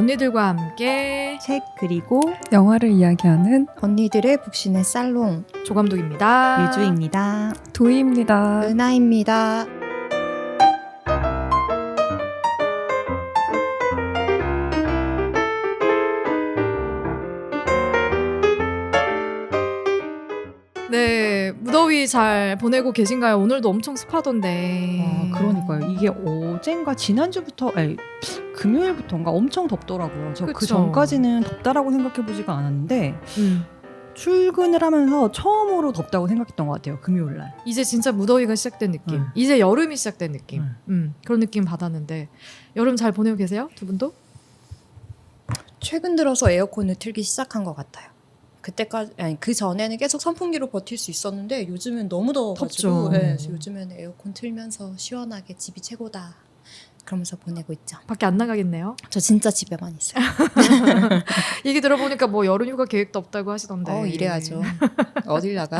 언니들과 함께 책 그리고 영화를 이야기하는 언니들의 북신의 살롱 조감독입니다. 유주입니다. 도희입니다. 은하입니다. 네, 무더위 잘 보내고 계신가요? 오늘도 엄청 습하던데. 그러니까요. 이게 어젠가 지난주부터 금요일부터인가 엄청 덥더라고요. 저 그 그쵸. 전까지는 덥다라고 생각해보지가 않았는데 출근을 하면서 처음으로 덥다고 생각했던 것 같아요. 금요일날. 이제 진짜 무더위가 시작된 느낌. 이제 여름이 시작된 느낌. 그런 느낌 받았는데 여름 잘 보내고 계세요? 두 분도? 최근 들어서 에어컨을 틀기 시작한 것 같아요. 그때까지 그 전에는 계속 선풍기로 버틸 수 있었는데 요즘은 너무 더워가지고 덥죠. 그래서 요즘에는 에어컨 틀면서 시원하게 집이 최고다 그러면서 보내고 있죠. 밖에 안 나가겠네요. 저 진짜 집에만 있어요. 얘기 들어보니까 뭐 여름 휴가 계획도 없다고 하시던데. 이래야죠. 어딜 나가.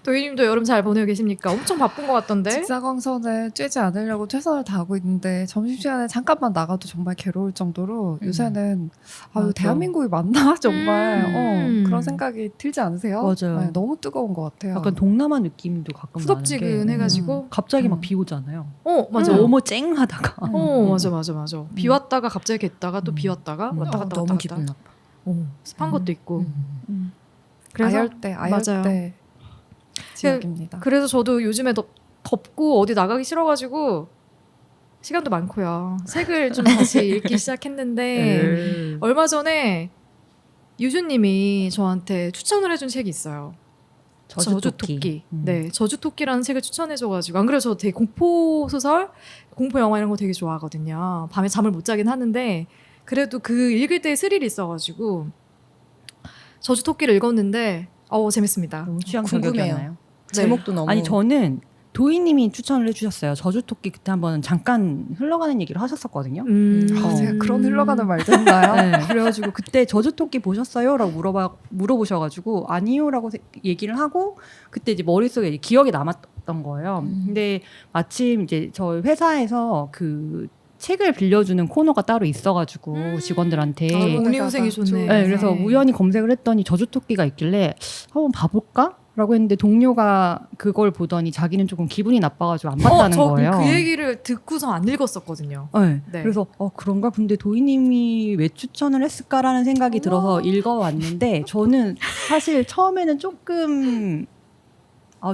도희님도 여름 잘 보내고 계십니까? 엄청 바쁜 것 같던데. 직사광선에 쬐지 않으려고 최선을 다하고 있는데 점심시간에 잠깐만 나가도 정말 괴로울 정도로 요새는 맞아. 대한민국이 맞나 정말 그런 음. 생각이 들지 않으세요? 맞아요. 네, 너무 뜨거운 것 같아요. 약간 동남아 느낌도 가끔 후덥지근해가지고. 갑자기 막 비 오잖아요. 맞아. 너무 쨍하다가. 맞아. 비 왔다가 갑자기 겠다가 또 비 왔다가 왔다 갔다 너무 왔다 기분 갔다. 나빠. 습한 것도 있고. 음. 그래서 아열대 맞아요. 지역입니다. 그래서 저도 요즘에 덥고 어디 나가기 싫어가지고 시간도 많고요. 책을 좀 다시 읽기 시작했는데 얼마 전에 유주님이 저한테 추천을 해준 책이 있어요. 저주토끼. 네, 저주토끼라는 책을 추천해줘가지고 안 그래도 저 되게 공포 소설, 공포 영화 이런 거 되게 좋아하거든요. 밤에 잠을 못 자긴 하는데 그래도 그 읽을 때 스릴이 있어가지고 저주토끼를 읽었는데 재밌습니다. 너무 취향 궁금해요. 저격이었나요? 제목도 너무 아니 저는 도희님이 추천을 해주셨어요. 저주토끼 그때 한번 잠깐 흘러가는 얘기를 하셨었거든요. 제가 그런 흘러가는 말도 했나요? 네, 그래가지고 그때 저주토끼 보셨어요? 라고 물어보셔가지고 아니요라고 얘기를 하고 그때 이제 머릿속에 이제 기억에 남았던 거예요. 근데 마침 이제 저희 회사에서 그 책을 빌려주는 코너가 따로 있어가지고 직원들한테 공리후생이 좋네. 네, 그래서 우연히 검색을 했더니 저주토끼가 있길래 한번 봐볼까? 라고 했는데 동료가 그걸 보더니 자기는 조금 기분이 나빠가지고 안 봤다는 거예요. 그 얘기를 듣고서 안 읽었었거든요. 네. 네. 그래서 그런가? 근데 도희님이 왜 추천을 했을까라는 생각이 들어서 읽어왔는데 저는 사실 처음에는 조금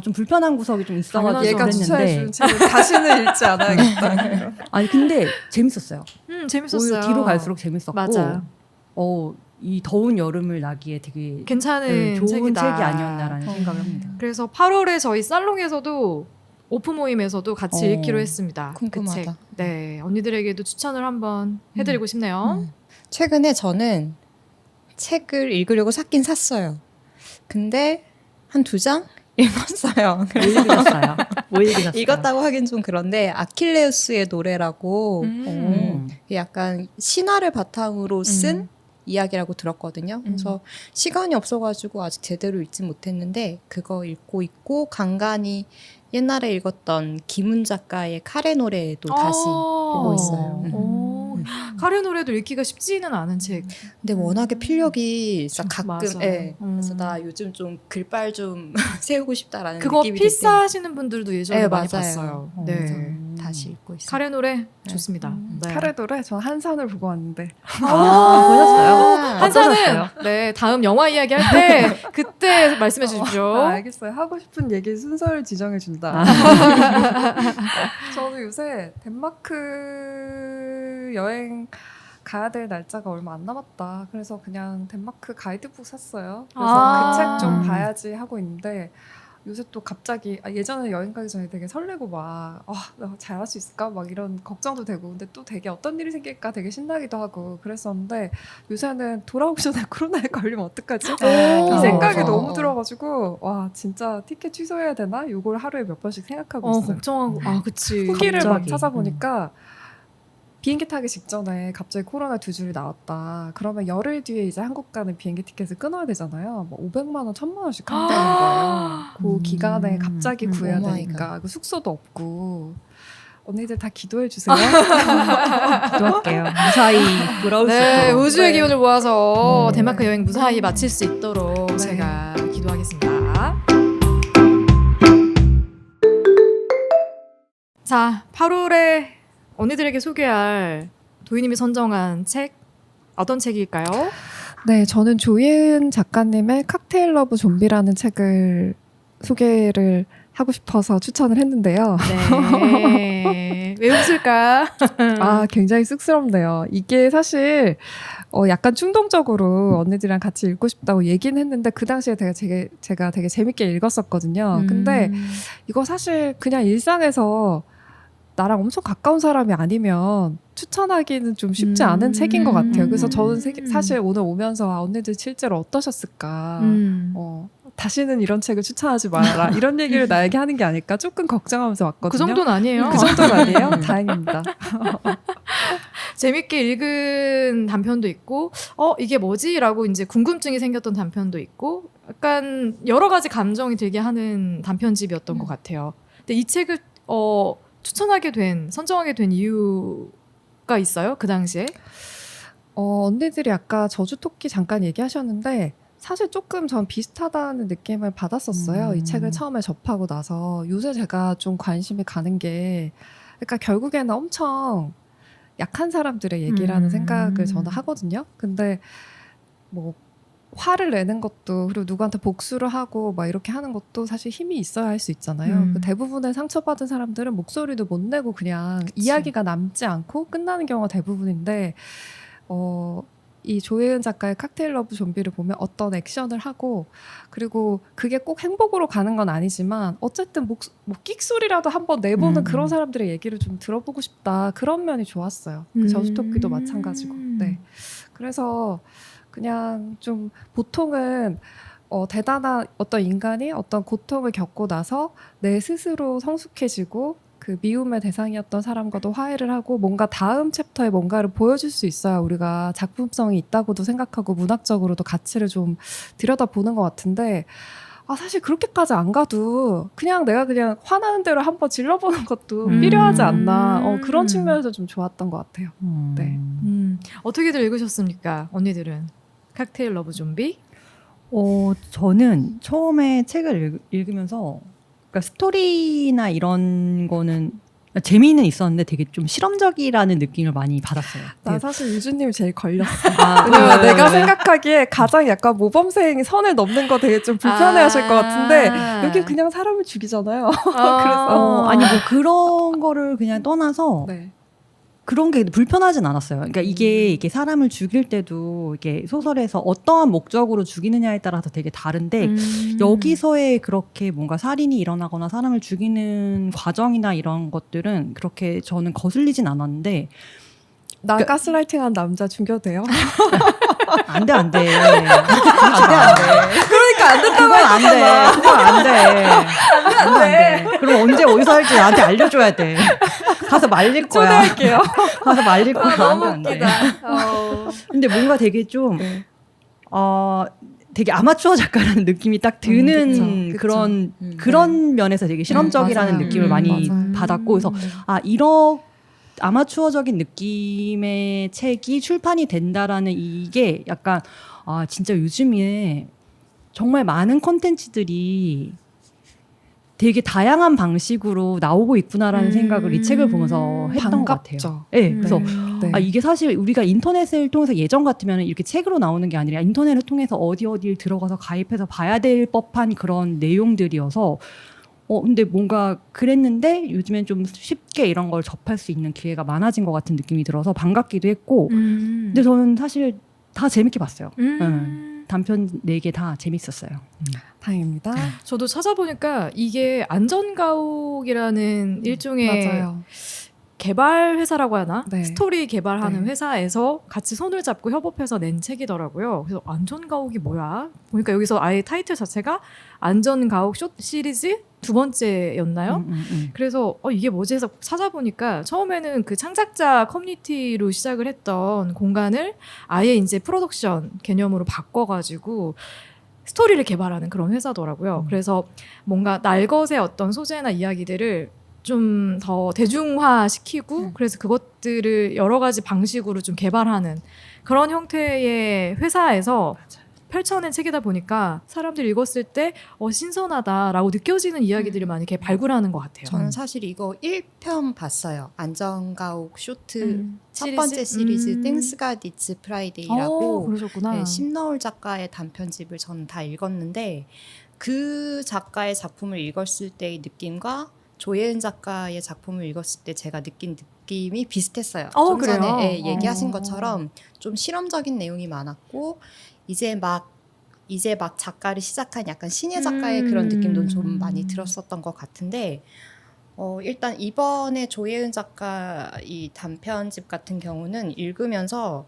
좀 불편한 구석이 좀 있어가지고 얘가 그랬는데 추천해준 책을 다시는 읽지 않아야겠다. 아니 근데 재밌었어요. 재밌었어요. 오히려 뒤로 갈수록 재밌었고 맞아. 이 더운 여름을 나기에 되게 괜찮은 좋은 책이다. 책이 아니었나라는 생각을 합니다. 그래서 8월에 저희 살롱에서도 오픈 모임에서도 같이 읽기로 했습니다. 궁금하다. 그 책. 네, 언니들에게도 추천을 한번 해드리고 싶네요. 최근에 저는 책을 읽으려고 샀긴 샀어요. 근데 한 2장 읽었어요. 뭐 읽으셨어요? 뭐 읽으셨어요? 읽었다고 하긴 좀 그런데 아킬레우스의 노래라고 약간 신화를 바탕으로 쓴 이야기라고 들었거든요. 그래서 시간이 없어가지고 아직 제대로 읽지 못했는데 그거 읽고 있고 간간히 옛날에 읽었던 김훈 작가의 카레 노래도 다시 보고 있어요. 카레 노래도 읽기가 쉽지는 않은 책. 근데 워낙에 필력이 가끔 맞아. 그래서 나 요즘 좀 글빨 좀 세우고 싶다라는 그거 느낌이 필사하시는 분들도 예전에 네, 많이 맞아요. 봤어요. 그래서 네. 다시 읽고 있어요. 카레 노래 좋습니다. 네. 카레 노래 전 한산을 보고 왔는데 보셨어요? 한사는 네 다음 영화 이야기 할 때 그때 말씀해 주십시오. 알겠어요. 하고 싶은 얘기 순서를 지정해 준다. 저는 요새 덴마크 여행 가야 될 날짜가 얼마 안 남았다. 그래서 그냥 덴마크 가이드북 샀어요. 그래서 그 책 좀 봐야지 하고 있는데 요새 또 갑자기 예전에 여행 가기 전에 되게 설레고 막 나 잘할 수 있을까? 막 이런 걱정도 되고 근데 또 되게 어떤 일이 생길까 되게 신나기도 하고 그랬었는데 요새는 돌아오기 전에 코로나에 걸리면 어떡하지? 이 생각이 맞아. 너무 들어가지고 와 진짜 티켓 취소해야 되나? 이걸 하루에 몇 번씩 생각하고 있어요. 걱정하고 그치. 후기를 막 갑자기. 찾아보니까 비행기 타기 직전에 갑자기 코로나 2줄이 나왔다. 그러면 열흘 뒤에 이제 한국 가는 비행기 티켓을 끊어야 되잖아요. 뭐 500만 원, 1000만 원씩 한다는 거예요. 그 기간에 갑자기 구해야 오마이갓. 되니까 그 숙소도 없고 언니들 다 기도해 주세요. 기도할게요. 무사히 돌아올 수 네, 있도록. 우주의 네. 기운을 모아서 네. 덴마크 여행 무사히 마칠 수 있도록 네. 제가 기도하겠습니다. 자, 8월에 언니들에게 소개할 도희님이 선정한 책 어떤 책일까요? 네, 저는 조예은 작가님의 칵테일 러브 좀비라는 책을 소개를 하고 싶어서 추천을 했는데요. 네. 왜 웃을까? 아, 굉장히 쑥스럽네요. 이게 사실 약간 충동적으로 언니들이랑 같이 읽고 싶다고 얘기는 했는데 그 당시에 제가 되게 재밌게 읽었었거든요. 근데 이거 사실 그냥 일상에서 나랑 엄청 가까운 사람이 아니면 추천하기는 좀 쉽지 않은 책인 것 같아요. 그래서 저는 사실 오늘 오면서 언니들 실제로 어떠셨을까? 다시는 이런 책을 추천하지 말아라. 이런 얘기를 나에게 하는 게 아닐까 조금 걱정하면서 왔거든요. 그 정도는 아니에요. 그 정도는 아니에요? 다행입니다. 재밌게 읽은 단편도 있고, 이게 뭐지? 라고 이제 궁금증이 생겼던 단편도 있고, 약간 여러 가지 감정이 들게 하는 단편집이었던 것 같아요. 근데 이 책을, 선정하게 된 이유가 있어요? 그 당시에? 언니들이 아까 저주토끼 잠깐 얘기하셨는데, 사실 조금 전 비슷하다는 느낌을 받았었어요. 이 책을 처음에 접하고 나서. 요새 제가 좀 관심이 가는 게, 그러니까 결국에는 엄청 약한 사람들의 얘기라는 생각을 저는 하거든요. 근데 뭐 화를 내는 것도 그리고 누구한테 복수를 하고 막 이렇게 하는 것도 사실 힘이 있어야 할 수 있잖아요. 그 대부분의 상처받은 사람들은 목소리도 못 내고 그냥 그치. 이야기가 남지 않고 끝나는 경우가 대부분인데 이 조혜은 작가의 칵테일 러브 좀비를 보면 어떤 액션을 하고 그리고 그게 꼭 행복으로 가는 건 아니지만 어쨌든 뭐 끽소리라도 한번 내보는 그런 사람들의 얘기를 좀 들어보고 싶다. 그런 면이 좋았어요. 그 저주토끼도 마찬가지고. 네. 그래서 그냥 좀 보통은 대단한 어떤 인간이 어떤 고통을 겪고 나서 내 스스로 성숙해지고 그 미움의 대상이었던 사람과도 화해를 하고 뭔가 다음 챕터에 뭔가를 보여줄 수 있어야 우리가 작품성이 있다고도 생각하고 문학적으로도 가치를 좀 들여다보는 것 같은데 사실 그렇게까지 안 가도 그냥 내가 그냥 화나는 대로 한번 질러보는 것도 필요하지 않나 그런 측면에서 좀 좋았던 것 같아요. 네. 어떻게들 읽으셨습니까? 언니들은 칵테일 러브 좀비? 저는 처음에 책을 읽으면서 그러니까 스토리나 이런 거는 재미는 있었는데 되게 좀 실험적이라는 느낌을 많이 받았어요. 나 사실 유주님이 제일 걸렸어. 네. 왜냐면 내가 생각하기에 가장 약간 모범생이 선을 넘는 거 되게 좀 불편해하실 것 같은데 여기 그냥 사람을 죽이잖아요. 그래서 아니 뭐 그런 거를 그냥 떠나서 네. 그런 게 불편하진 않았어요. 그러니까 이게 사람을 죽일 때도 이게 소설에서 어떠한 목적으로 죽이느냐에 따라서 되게 다른데 여기서의 그렇게 뭔가 살인이 일어나거나 사람을 죽이는 과정이나 이런 것들은 그렇게 저는 거슬리진 않았는데 나 가스라이팅한 남자 죽여도 돼요? 안 돼. 그러니까 안 된다고 했잖아. 그건 안 돼. 그럼 언제 어디서 할지 나한테 알려줘야 돼. 가서 말릴 거야. 초대할게요. 가서 말릴 거야. 너무 안 돼. 웃기다. 근데 뭔가 되게 좀 되게 아마추어 작가라는 느낌이 딱 드는 그쵸. 그런 면에서 되게 실험적이라는 맞아요. 느낌을 많이 맞아요. 받았고 그래서 이런 아마추어적인 느낌의 책이 출판이 된다라는 이게 약간 진짜 요즘에 정말 많은 콘텐츠들이 되게 다양한 방식으로 나오고 있구나라는 생각을 이 책을 보면서 했던 것 같아요. 네, 그래서 네. 이게 사실 우리가 인터넷을 통해서 예전 같으면 이렇게 책으로 나오는 게 아니라 인터넷을 통해서 어디를 들어가서 가입해서 봐야 될 법한 그런 내용들이어서 근데 뭔가 그랬는데 요즘엔 좀 쉽게 이런 걸 접할 수 있는 기회가 많아진 것 같은 느낌이 들어서 반갑기도 했고 근데 저는 사실 다 재밌게 봤어요. 단편 4개 다 재밌었어요. 다행입니다. 저도 찾아보니까 이게 안전가옥이라는 일종의 맞아요. 개발 회사라고 하나? 네. 스토리 개발하는 네. 회사에서 같이 손을 잡고 협업해서 낸 책이더라고요. 그래서 안전가옥이 뭐야? 보니까 여기서 아예 타이틀 자체가 안전가옥 숏 시리즈 2번째였나요? 그래서 이게 뭐지 해서 찾아보니까 처음에는 그 창작자 커뮤니티로 시작을 했던 공간을 아예 이제 프로덕션 개념으로 바꿔가지고 스토리를 개발하는 그런 회사더라고요. 그래서 뭔가 날것의 어떤 소재나 이야기들을 좀 더 대중화시키고 그래서 그것들을 여러 가지 방식으로 좀 개발하는 그런 형태의 회사에서 펼쳐낸 책이다 보니까 사람들이 읽었을 때 신선하다라고 느껴지는 이야기들이 많이 이렇게 발굴하는 것 같아요. 저는 사실 이거 1편 봤어요. 안정가옥 쇼트 첫 시리즈? 번째 시리즈 Things Got Its Friday라고 그러셨구나. 네, 심너울 작가의 단편집을 저는 다 읽었는데 그 작가의 작품을 읽었을 때의 느낌과 조예은 작가의 작품을 읽었을 때 제가 느낀 느낌이 비슷했어요. 좀 그래요? 전에 얘기하신 것처럼 좀 실험적인 내용이 많았고 이제 막 작가를 시작한 약간 신예 작가의 그런 느낌도 좀 많이 들었었던 것 같은데 일단 이번에 조예은 작가 이 단편집 같은 경우는 읽으면서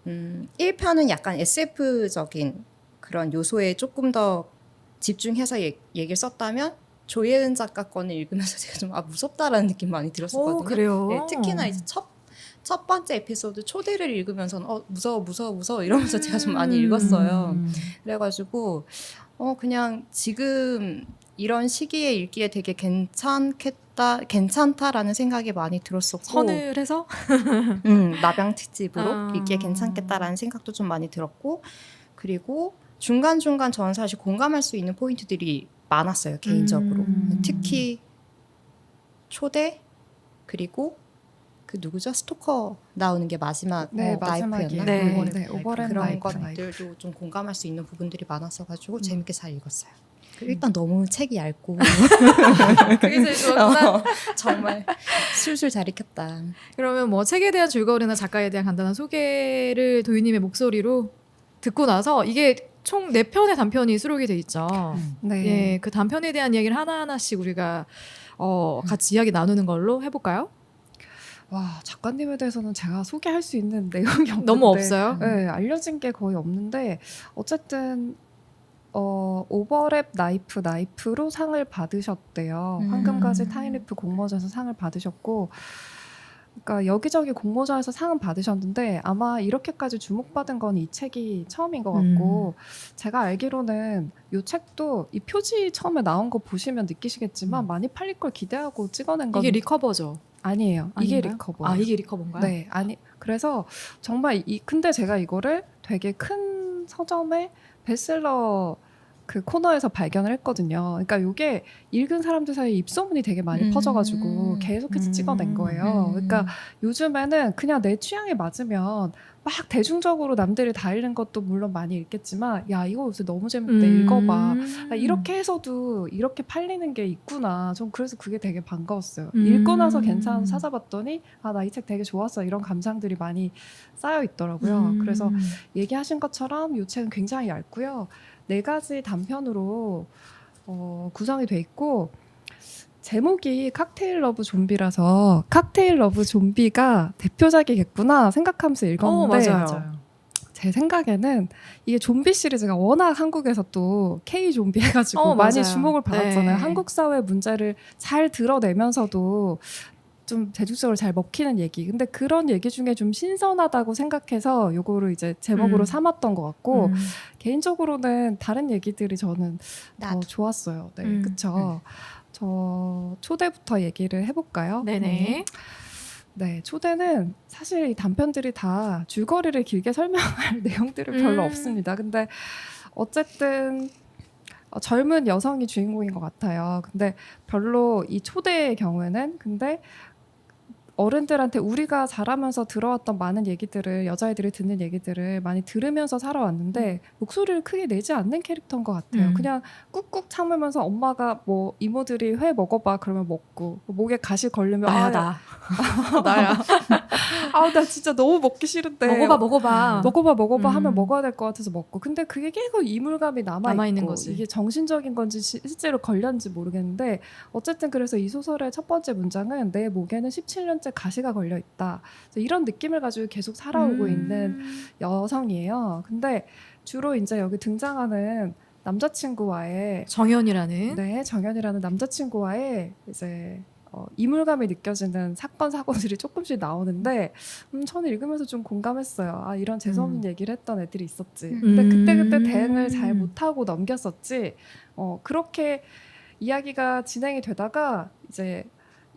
1편은 약간 SF적인 그런 요소에 조금 더 집중해서 얘기를 썼다면 조예은 작가 거는 읽으면서 제가 좀 무섭다라는 느낌 많이 들었었거든요. 그래요? 네, 특히나 이제 첫 번째 에피소드 초대를 읽으면서는 무서워 이러면서 제가 좀 많이 읽었어요. 그래가지고 그냥 지금 이런 시기에 읽기에 되게 괜찮다라는 생각이 많이 들었었고 서늘해서 나병 특집으로 읽기에 괜찮겠다라는 생각도 좀 많이 들었고 그리고 중간중간 저는 사실 공감할 수 있는 포인트들이 많았어요. 개인적으로. 특히 초대 그리고 그 누구죠? 스토커 나오는 게 마지막 마지막이에요. 나이프였나? 네. 오버랩 그런 나이프. 것들도 좀 공감할 수 있는 부분들이 많았어가지고 재밌게 잘 읽었어요. 일단 너무 책이 얇고 그게 제일 좋았구나. 정말 술술 잘 읽혔다. 그러면 뭐 책에 대한 줄거리나 작가에 대한 간단한 소개를 도희님의 목소리로 듣고 나서 이게 총 4편의 단편이 수록이 돼 있죠. 네. 예, 그 단편에 대한 이야기를 하나하나씩 우리가 같이 이야기 나누는 걸로 해볼까요? 와, 작가님에 대해서는 제가 소개할 수 있는 내용이 없는데 너무 없어요? 네, 알려진 게 거의 없는데 어쨌든 오버랩 나이프로 상을 받으셨대요. 황금가지 타임리프 공모전에서 상을 받으셨고 그러니까 여기저기 공모전에서 상은 받으셨는데 아마 이렇게까지 주목받은 건 이 책이 처음인 것 같고 제가 알기로는 이 책도 이 표지 처음에 나온 거 보시면 느끼시겠지만 많이 팔릴 걸 기대하고 찍어낸 건 이게 리커버죠? 아니에요. 이게 아닌가요? 리커버예요. 이게 리커버인가요? 네, 그래서 정말 근데 제가 이거를 되게 큰 서점의 베스트셀러 그 코너에서 발견을 했거든요. 그러니까 이게 읽은 사람들 사이에 입소문이 되게 많이 퍼져가지고 계속해서 찍어낸 거예요. 그러니까 요즘에는 그냥 내 취향에 맞으면 막 대중적으로 남들이 다 읽는 것도 물론 많이 읽겠지만 야 이거 요새 너무 재밌대 읽어봐. 이렇게 해서도 이렇게 팔리는 게 있구나. 좀 그래서 그게 되게 반가웠어요. 읽고 나서 괜찮아서 찾아봤더니 나 이 책 되게 좋았어. 이런 감상들이 많이 쌓여 있더라고요. 그래서 얘기하신 것처럼 이 책은 굉장히 얇고요. 4가지 단편으로 구성이 돼 있고 제목이 칵테일 러브 좀비라서 칵테일 러브 좀비가 대표작이겠구나 생각하면서 읽었는데 맞아요. 제 생각에는 이게 좀비 시리즈가 워낙 한국에서 또 K 좀비 해가지고 많이 맞아요. 주목을 받았잖아요. 네. 한국 사회 문제를 잘 드러내면서도 좀 대중적으로 잘 먹히는 얘기. 근데 그런 얘기 중에 좀 신선하다고 생각해서 요거를 이제 제목으로 삼았던 것 같고 개인적으로는 다른 얘기들이 저는 더 좋았어요. 네, 그쵸. 저 초대부터 얘기를 해볼까요? 네네. 네, 초대는 사실 이 단편들이 다 줄거리를 길게 설명할 내용들은 별로 없습니다. 근데 어쨌든 젊은 여성이 주인공인 것 같아요. 근데 별로 이 초대의 경우에는 근데 어른들한테 우리가 자라면서 들어왔던 많은 얘기들을 여자애들이 듣는 얘기들을 많이 들으면서 살아왔는데 목소리를 크게 내지 않는 캐릭터인 것 같아요. 그냥 꾹꾹 참으면서 엄마가 뭐 이모들이 회 먹어봐 그러면 먹고 목에 가시 걸리면 나야. 나야. 나 진짜 너무 먹기 싫은데 먹어봐. 먹어봐 하면 먹어야 될 것 같아서 먹고 근데 그게 계속 이물감이 남아있는 거지. 이게 정신적인 건지 실제로 걸렸는지 모르겠는데 어쨌든 그래서 이 소설의 첫 번째 문장은 내 목에는 17년째 가시가 걸려있다 이런 느낌을 가지고 계속 살아오고 있는 여성이에요. 근데 주로 이제 여기 등장하는 남자친구와의 정연이라는 남자친구와의 이제 이물감이 느껴지는 사건들이 조금씩 나오는데 저는 읽으면서 좀 공감했어요. 이런 재수없는 얘기를 했던 애들이 있었지. 근데 그때 대응을 잘 못하고 넘겼었지. 그렇게 이야기가 진행이 되다가 이제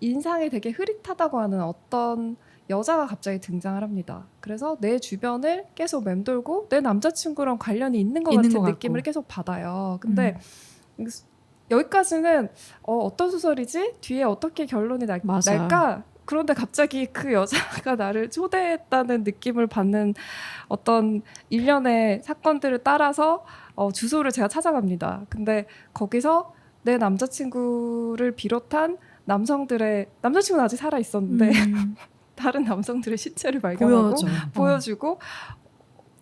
인상이 되게 흐릿하다고 하는 어떤 여자가 갑자기 등장을 합니다. 그래서 내 주변을 계속 맴돌고 내 남자친구랑 관련이 있는 것 있는 같은 것 느낌을 같고. 계속 받아요. 근데 여기까지는 어떤 소설이지? 뒤에 어떻게 결론이 맞아. 날까? 그런데 갑자기 그 여자가 나를 초대했다는 느낌을 받는 어떤 일련의 사건들을 따라서 주소를 제가 찾아갑니다. 근데 거기서 내 남자친구를 비롯한 남자친구는 아직 살아 있었는데 다른 남성들의 시체를 발견하고 보여주고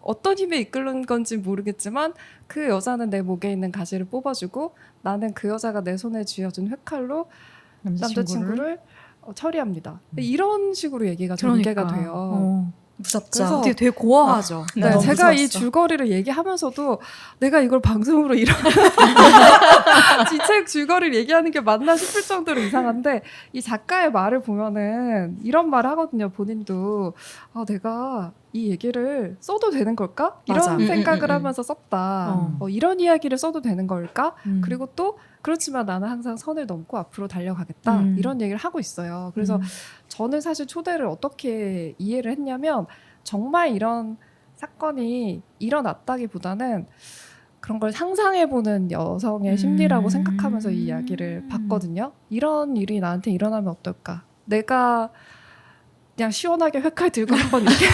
어떤 힘에 이끌는 건지 모르겠지만 그 여자는 내 목에 있는 가시를 뽑아주고 나는 그 여자가 내 손에 쥐어준 회칼로 남자친구를 처리합니다. 이런 식으로 얘기가 전개가 돼요. 무섭죠. 그래서 되게 고아하죠. 네, 너무 제가 이 무서웠어. 줄거리를 얘기하면서도 내가 이걸 방송으로 이런 이 책 줄거리를 얘기하는 게 맞나 싶을 정도로 이상한데 이 작가의 말을 보면은 이런 말을 하거든요. 본인도 내가 이 얘기를 써도 되는 걸까? 이런 맞아. 생각을 하면서 썼다. 이런 이야기를 써도 되는 걸까? 그리고 또 그렇지만 나는 항상 선을 넘고 앞으로 달려가겠다. 이런 얘기를 하고 있어요. 그래서 저는 사실 초대를 어떻게 이해를 했냐면 정말 이런 사건이 일어났다기보다는 그런 걸 상상해보는 여성의 심리라고 생각하면서 이 이야기를 봤거든요. 이런 일이 나한테 일어나면 어떨까? 내가 그냥 시원하게 회칼 들고 한번 이렇게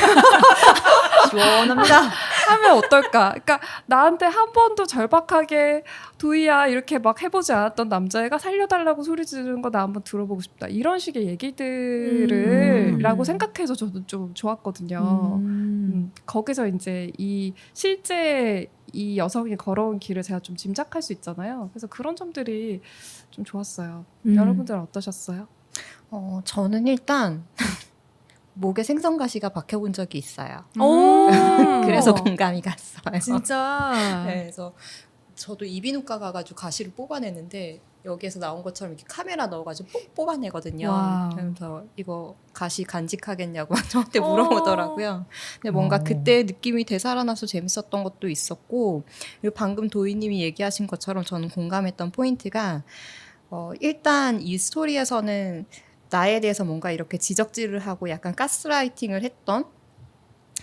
시원합니다. 하면 어떨까? 그러니까 나한테 한 번도 절박하게 도희야 이렇게 막 해보지 않았던 남자애가 살려달라고 소리 지르는 거 나 한번 들어보고 싶다. 이런 식의 얘기들을 라고 생각해서 저도 좀 좋았거든요. 거기서 이제 이 실제 이 여성이 걸어온 길을 제가 좀 짐작할 수 있잖아요. 그래서 그런 점들이 좀 좋았어요. 여러분들은 어떠셨어요? 저는 일단 목에 생선가시가 박혀본 적이 있어요. 그래서 공감이 갔어요. 진짜. 네, 그래서 저도 이비인후과 가가지고 가시를 뽑아내는데 여기에서 나온 것처럼 이렇게 카메라 넣어가지고 뽁 뽑아내거든요. 와우. 그래서 이거 가시 간직하겠냐고 막 저한테 물어보더라고요. 근데 뭔가 그때 느낌이 되살아나서 재밌었던 것도 있었고, 그리고 방금 도희님이 얘기하신 것처럼 저는 공감했던 포인트가 일단 이 스토리에서는 나에 대해서 뭔가 이렇게 지적질을 하고 약간 가스라이팅을 했던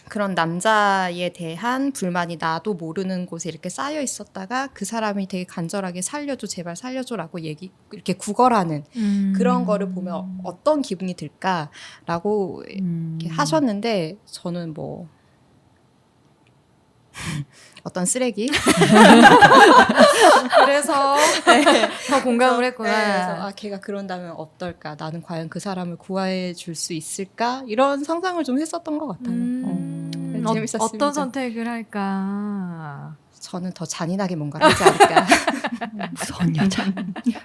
그런 남자에 대한 불만이 나도 모르는 곳에 이렇게 쌓여 있었다가 그 사람이 되게 간절하게 살려줘, 제발 살려줘라고 이렇게 구걸하는 그런 거를 보면 어떤 기분이 들까라고 이렇게 하셨는데 저는 뭐 어떤 쓰레기 그래서 더 공감을 했구나. 그래서 걔가 그런다면 어떨까? 나는 과연 그 사람을 구해 줄 수 있을까? 이런 상상을 좀 했었던 것 같아요. 재밌었습니다. 어떤 선택을 할까? 저는 더 잔인하게 뭔가를 하지 않을까. 무서운 여자.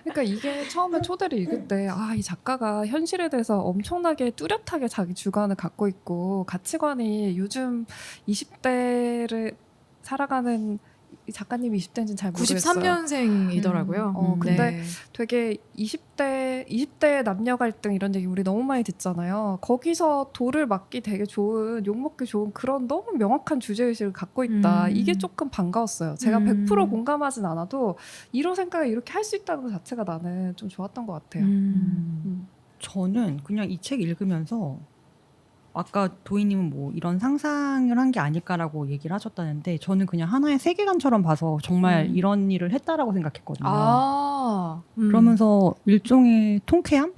그러니까 이게 처음에 초대를 읽을 때 이 작가가 현실에 대해서 엄청나게 뚜렷하게 자기 주관을 갖고 있고 가치관이 요즘 20대를 살아가는 이 작가님이 20대인지는 잘 모르겠어요. 93년생이더라고요. 근데 되게 20대 남녀 갈등 이런 얘기 우리 너무 많이 듣잖아요. 거기서 돌을 맞기 되게 좋은, 욕먹기 좋은 그런 너무 명확한 주제의식을 갖고 있다. 이게 조금 반가웠어요. 제가 100% 공감하진 않아도 이런 생각을 이렇게 할 수 있다는 것 자체가 나는 좀 좋았던 것 같아요. 저는 그냥 이 책 읽으면서 아까 도희님은 뭐 이런 상상을 한 게 아닐까라고 얘기를 하셨다는데 저는 그냥 하나의 세계관처럼 봐서 정말 이런 일을 했다라고 생각했거든요. 그러면서 일종의 통쾌함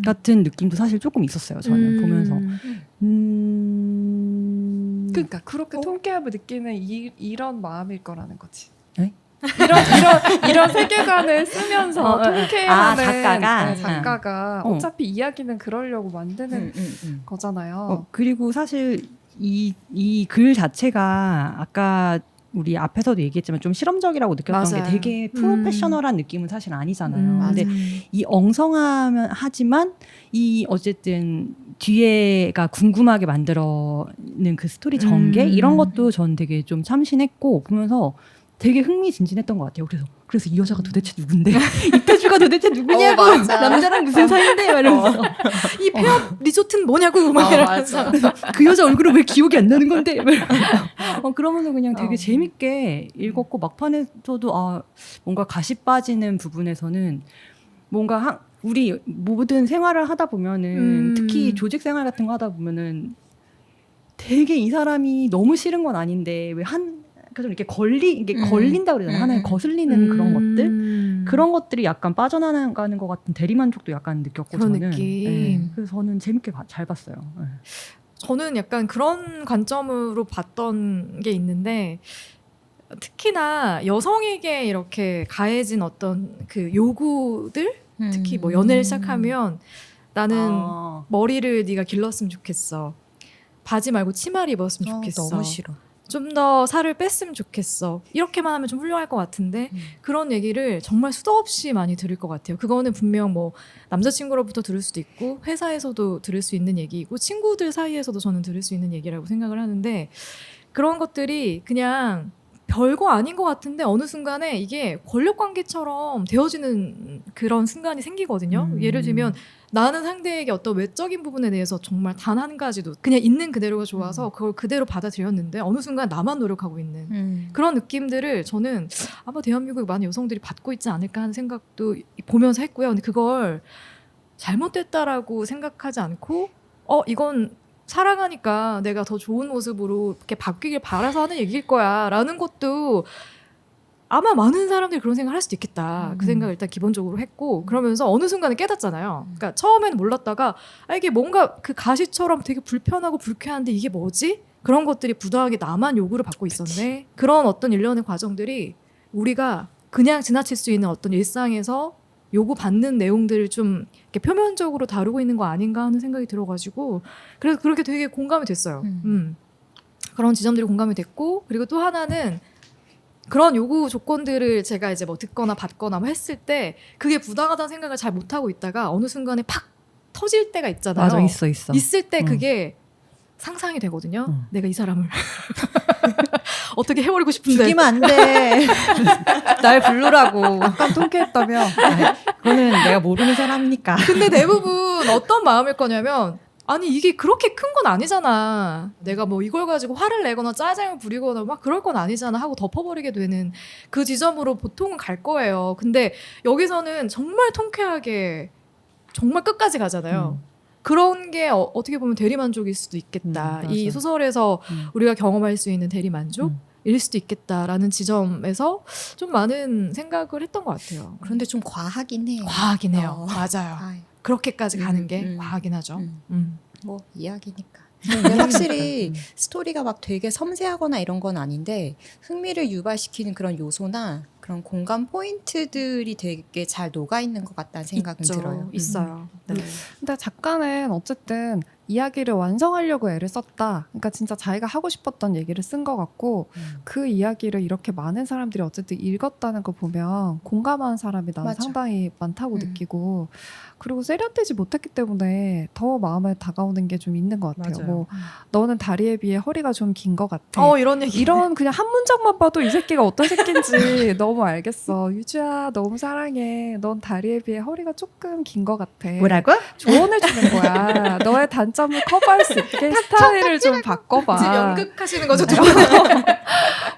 같은 느낌도 사실 조금 있었어요. 저는 보면서. 그러니까 그렇게 통쾌함을 느끼는 이런 마음일 거라는 거지. 네? 이런 세계관을 쓰면서 통쾌해하는 작가가 어차피 이야기는 그러려고 만드는 거잖아요. 그리고 사실 이 글 자체가 아까 우리 앞에서도 얘기했지만 좀 실험적이라고 느꼈던 게 되게 프로페셔널한 느낌은 사실 아니잖아요. 근데 이 엉성하지만 이 어쨌든 뒤에가 궁금하게 만들어는 그 스토리 전개 이런 것도 전 되게 좀 참신했고 보면서 되게 흥미진진했던 것 같아요. 그래서 이 여자가 도대체 누군데? 이 패주가 도대체 누구냐고? 남자랑 무슨 사이인데? 이러면서 이 폐업 리조트는 뭐냐고? 막 이러면서 그 여자 얼굴은 왜 기억이 안 나는 건데? 그러면서 그냥 되게 재밌게 읽었고 막판에서도 뭔가 가시 빠지는 부분에서는 뭔가 우리 모든 생활을 하다 보면은 특히 조직 생활 같은 거 하다 보면은 되게 이 사람이 너무 싫은 건 아닌데 왜 좀 이렇게 이게 걸린다 그러잖아요. 하나에 거슬리는 그런 것들. 그런 것들이 약간 빠져나가는 것 같은 대리만족도 약간 느꼈고 그런 저는. 느낌. 네. 그래서 저는 재밌게 잘 봤어요. 네. 저는 약간 그런 관점으로 봤던 게 있는데 특히나 여성에게 이렇게 가해진 어떤 그 요구들 특히 뭐 연애를 시작하면 나는 머리를 네가 길렀으면 좋겠어. 바지 말고 치마를 입었으면 좋겠어. 너무 싫어. 좀 더 살을 뺐으면 좋겠어. 이렇게만 하면 좀 훌륭할 것 같은데 그런 얘기를 정말 수도 없이 많이 들을 것 같아요. 그거는 분명 뭐 남자친구로부터 들을 수도 있고 회사에서도 들을 수 있는 얘기이고 친구들 사이에서도 저는 들을 수 있는 얘기라고 생각을 하는데 그런 것들이 그냥 별거 아닌 것 같은데 어느 순간에 이게 권력관계처럼 되어지는 그런 순간이 생기거든요. 예를 들면 나는 상대에게 어떤 외적인 부분에 대해서 정말 단 한 가지도 그냥 있는 그대로가 좋아서 그걸 그대로 받아들였는데 어느 순간 나만 노력하고 있는 그런 느낌들을 저는 아마 대한민국의 많은 여성들이 받고 있지 않을까 하는 생각도 보면서 했고요. 근데 그걸 잘못됐다라고 생각하지 않고 이건 사랑하니까 내가 더 좋은 모습으로 이렇게 바뀌길 바라서 하는 얘기일 거야 라는 것도 아마 많은 사람들이 그런 생각을 할 수도 있겠다. 그 생각을 일단 기본적으로 했고 그러면서 어느 순간에 깨닫잖아요. 그러니까 처음에는 몰랐다가 이게 뭔가 그 가시처럼 되게 불편하고 불쾌한데 이게 뭐지? 그런 것들이 부당하게 나만 요구를 받고 있었네. 그런 어떤 일련의 과정들이 우리가 그냥 지나칠 수 있는 어떤 일상에서 요구받는 내용들을 좀 이렇게 표면적으로 다루고 있는 거 아닌가 하는 생각이 들어가지고 그래서 그렇게 되게 공감이 됐어요. 그런 지점들이 공감이 됐고 그리고 또 하나는 그런 요구 조건들을 제가 이제 뭐 듣거나 받거나 뭐 했을 때 그게 부당하다는 생각을 잘 못하고 있다가 어느 순간에 팍 터질 때가 있잖아요. 맞아, 있어. 있을 때 그게 상상이 되거든요. 내가 이 사람을 어떻게 해버리고 싶은데 죽이면 안 돼. 날 부르라고. 약간 통쾌했다며. 그거는 내가 모르는 사람이니까. 근데 대부분 어떤 마음일 거냐면 아니 이게 그렇게 큰 건 아니잖아. 내가 뭐 이걸 가지고 화를 내거나 짜증을 부리거나 막 그럴 건 아니잖아 하고 덮어버리게 되는 그 지점으로 보통은 갈 거예요. 근데 여기서는 정말 통쾌하게 정말 끝까지 가잖아요. 그런 게 어떻게 보면 대리만족일 수도 있겠다. 이 소설에서 우리가 경험할 수 있는 대리만족? 일 수도 있겠다라는 지점에서 좀 많은 생각을 했던 것 같아요. 그런데 좀 과하긴 해요. 과하긴 해요. 맞아요. 아유. 그렇게까지 가는 게 과하긴 하죠. 뭐 이야기니까. 근데 확실히 스토리가 막 되게 섬세하거나 이런 건 아닌데 흥미를 유발시키는 그런 요소나 그런 공감 포인트들이 되게 잘 녹아 있는 것 같다는 생각은 있죠. 들어요. 있어요. 네. 근데 작가는 어쨌든 이야기를 완성하려고 애를 썼다. 그러니까 진짜 자기가 하고 싶었던 얘기를 쓴 것 같고 그 이야기를 이렇게 많은 사람들이 어쨌든 읽었다는 거 보면 공감하는 사람이 나는 맞아. 상당히 많다고 느끼고 그리고 세련되지 못했기 때문에 더 마음에 다가오는 게 좀 있는 것 같아요. 맞아요. 뭐 너는 다리에 비해 허리가 좀 긴 것 같아. 이런 얘기. 이런 그냥 한 문장만 봐도 이 새끼가 어떤 새끼인지 너무 알겠어. 유주야 너무 사랑해. 넌 다리에 비해 허리가 조금 긴 것 같아. 뭐라고? 조언을 주는 거야. 너의 단점을 커버할 수 있게 스타일을 좀 바꿔봐. 지금 연극하시는 거죠?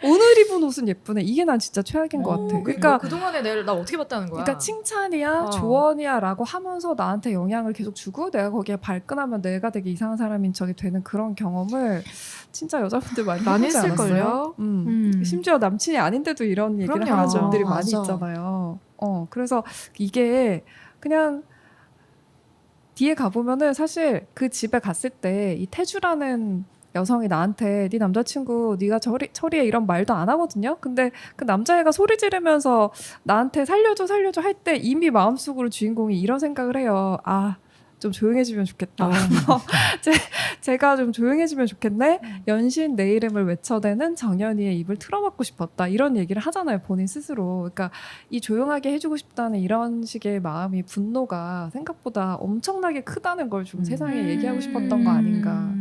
오늘 입은 옷은 예쁘네. 이게 난 진짜 최악인 것 같아. 그러니까 그동안의 내를 나 어떻게 봤다는 거야? 그러니까 칭찬이야, 조언이야라고 하면서 나한테 영향을 계속 주고 내가 거기에 발끈하면 내가 되게 이상한 사람인 척이 되는 그런 경험을 진짜 여자분들 많이 해보지 않았어요? 했을걸요? 심지어 남친이 아닌데도 이런 얘기를 그럼요. 하는 분들이 많이 맞아. 있잖아요. 그래서 이게 그냥 뒤에 가보면은 사실 그 집에 갔을 때 이 태주라는 여성이 나한테 네 남자친구 네가 처리해 이런 말도 안 하거든요. 근데 그 남자애가 소리 지르면서 나한테 살려줘 할 때 이미 마음속으로 주인공이 이런 생각을 해요. 좀 조용해지면 좋겠다. 제가 좀 조용해지면 좋겠네. 연신 내 이름을 외쳐대는 정연이의 입을 틀어막고 싶었다. 이런 얘기를 하잖아요. 본인 스스로. 그러니까 이 조용하게 해주고 싶다는 이런 식의 마음이 분노가 생각보다 엄청나게 크다는 걸 좀 세상에 얘기하고 싶었던 거 아닌가.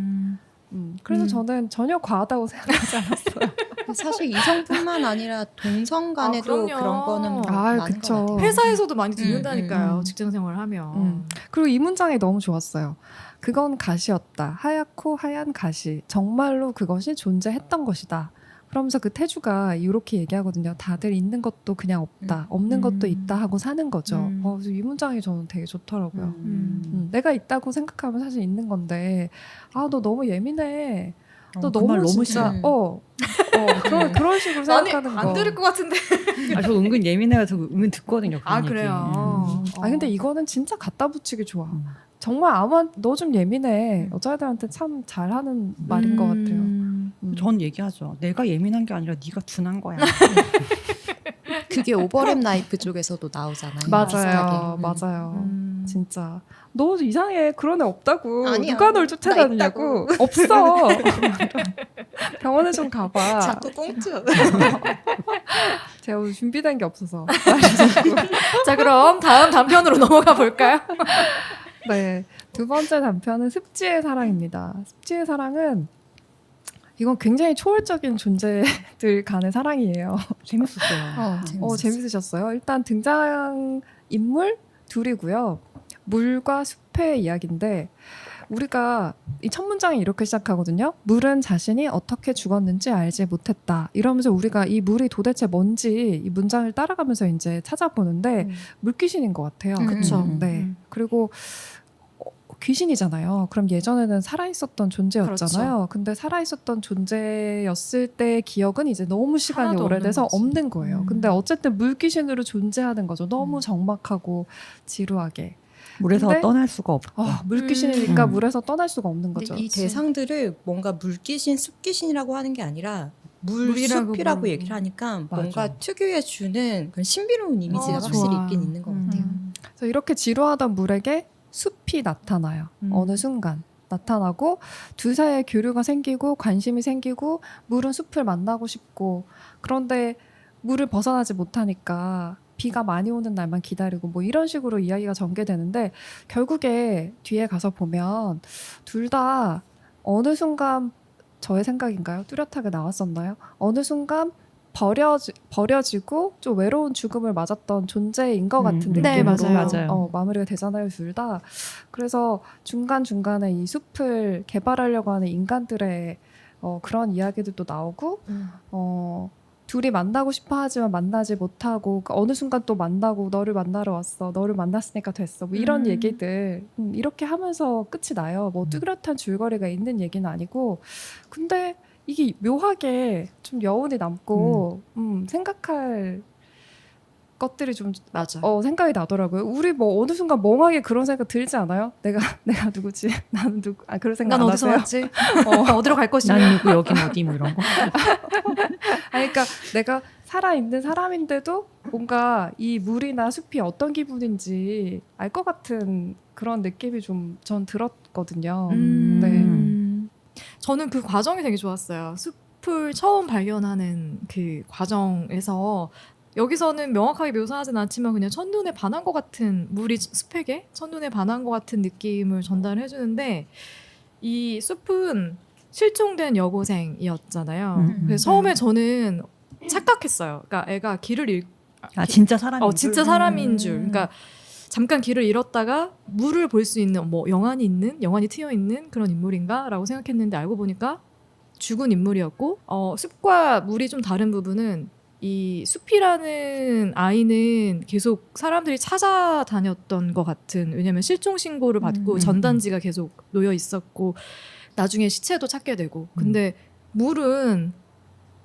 그래서 저는 전혀 과하다고 생각하지 않았어요. 사실 이성뿐만 아니라 동성 간에도 그럼요. 그런 거는 많은 그쵸. 것 같아요. 회사에서도 많이 듣는다니까요. 음. 직장 생활을 하면. 그리고 이 문장이 너무 좋았어요. 그건 가시였다. 하얗고 하얀 가시. 정말로 그것이 존재했던 것이다. 그러면서 그 태주가 이렇게 얘기하거든요. 다들 있는 것도 그냥 없다. 없는 것도 있다 하고 사는 거죠. 그래서 이 문장이 저는 되게 좋더라고요. 내가 있다고 생각하면 사실 있는 건데 아, 너 너무 예민해. 너 그 말 너무 너무 진짜 싫어. 그런 식으로 생각하는 거. 안 들을 것 같은데. 저 은근 예민해서 은근 듣거든요. 그런 아 얘기. 그래요. 아 근데 이거는 진짜 갖다 붙이기 좋아. 정말 아마 너 좀 예민해. 여자애들한테 참 잘하는 말인 것 같아요. 전 얘기하죠. 내가 예민한 게 아니라 네가 둔한 거야. 그게 오버랩 나이프 쪽에서도 나오잖아요. 맞아요, 비슷하게. 맞아요. 진짜 너 이상해. 그런 애 없다고. 아니야. 누가 널 나 쫓아다니냐고. 있다고. 없어. 병원에 좀 가봐. 자꾸 꽁투. 제가 오늘 준비된 게 없어서. 자 그럼 다음 단편으로 넘어가 볼까요? 네, 두 번째 단편은 습지의 사랑입니다. 습지의 사랑은 이건 굉장히 초월적인 존재들 간의 사랑이에요. 재밌었어요. 재밌으셨어요? 일단 등장 인물 둘이고요. 물과 숲의 이야기인데 우리가 이 첫 문장이 이렇게 시작하거든요. 물은 자신이 어떻게 죽었는지 알지 못했다. 이러면서 우리가 이 물이 도대체 뭔지 이 문장을 따라가면서 이제 찾아보는데 물귀신인 것 같아요. 그쵸. 네. 그리고 귀신이잖아요. 그럼 예전에는 살아있었던 존재였잖아요. 그렇죠. 근데 살아있었던 존재였을 때의 기억은 이제 너무 시간이 하나도 오래돼서 없는 거지. 없는 거예요. 근데 어쨌든 물귀신으로 존재하는 거죠. 너무 적막하고 지루하게. 물에서 근데- 떠날 수가 없고. 물귀신이니까 음. 물에서 떠날 수가 없는 거죠. 근데 이 대상들을 뭔가 물귀신, 숲귀신이라고 하는 게 아니라 물이라고 물숲이라고 부르고. 얘기를 하니까 맞아. 뭔가 특유의 주는 그런 신비로운 이미지가 확실히 좋아. 있긴 있는 것 같아요. 그래서 이렇게 지루하던 물에게 숲이 나타나요. 어느 순간 나타나고 둘 사이에 교류가 생기고 관심이 생기고 물은 숲을 만나고 싶고 그런데 물을 벗어나지 못하니까 비가 많이 오는 날만 기다리고 뭐 이런 식으로 이야기가 전개되는데 결국에 뒤에 가서 보면 둘 다 어느 순간 저의 생각인가요? 뚜렷하게 나왔었나요? 어느 순간 버려지고 좀 외로운 죽음을 맞았던 존재인 것 같은 느낌으로 네, 맞아요. 마무리가 되잖아요, 둘 다. 그래서 중간중간에 이 숲을 개발하려고 하는 인간들의 그런 이야기들도 나오고 둘이 만나고 싶어 하지만 만나지 못하고 어느 순간 또 만나고 너를 만나러 왔어. 너를 만났으니까 됐어. 뭐 이런 얘기들 이렇게 하면서 끝이 나요. 뭐 뚜렷한 줄거리가 있는 얘기는 아니고 근데 이게 묘하게 좀 여운이 남고 생각할 것들이 좀 맞아. 생각이 나더라고요. 우리 뭐 어느 순간 멍하게 그런 생각 들지 않아요? 내가 누구지? 나는 누구? 아 그런 생각 난 안 어디서 하세요? 왔지? 어디로 갈 것이냐? 난 누구 여긴 어디 뭐 이런 거. 아니, 그러니까 내가 살아있는 사람인데도 뭔가 이 물이나 숲이 어떤 기분인지 알 것 같은 그런 느낌이 좀 전 들었거든요. 저는 그 과정이 되게 좋았어요. 숲을 처음 발견하는 그 과정에서 여기서는 명확하게 묘사하진 않지만 그냥 첫눈에 반한 것 같은 물이 숲에게 첫눈에 반한 것 같은 느낌을 전달해 주는데 이 숲은 실종된 여고생이었잖아요. 그래서 처음에 저는 착각했어요. 그러니까 애가 길을 진짜 사람인 줄. 진짜 사람인 줄. 그러니까 잠깐 길을 잃었다가 물을 볼 수 있는 뭐 영안이 트여 있는 그런 인물인가라고 생각했는데 알고 보니까 죽은 인물이었고 숲과 물이 좀 다른 부분은 이 숲이라는 아이는 계속 사람들이 찾아다녔던 것 같은 왜냐면 실종 신고를 받고 전단지가 계속 놓여 있었고 나중에 시체도 찾게 되고 근데 물은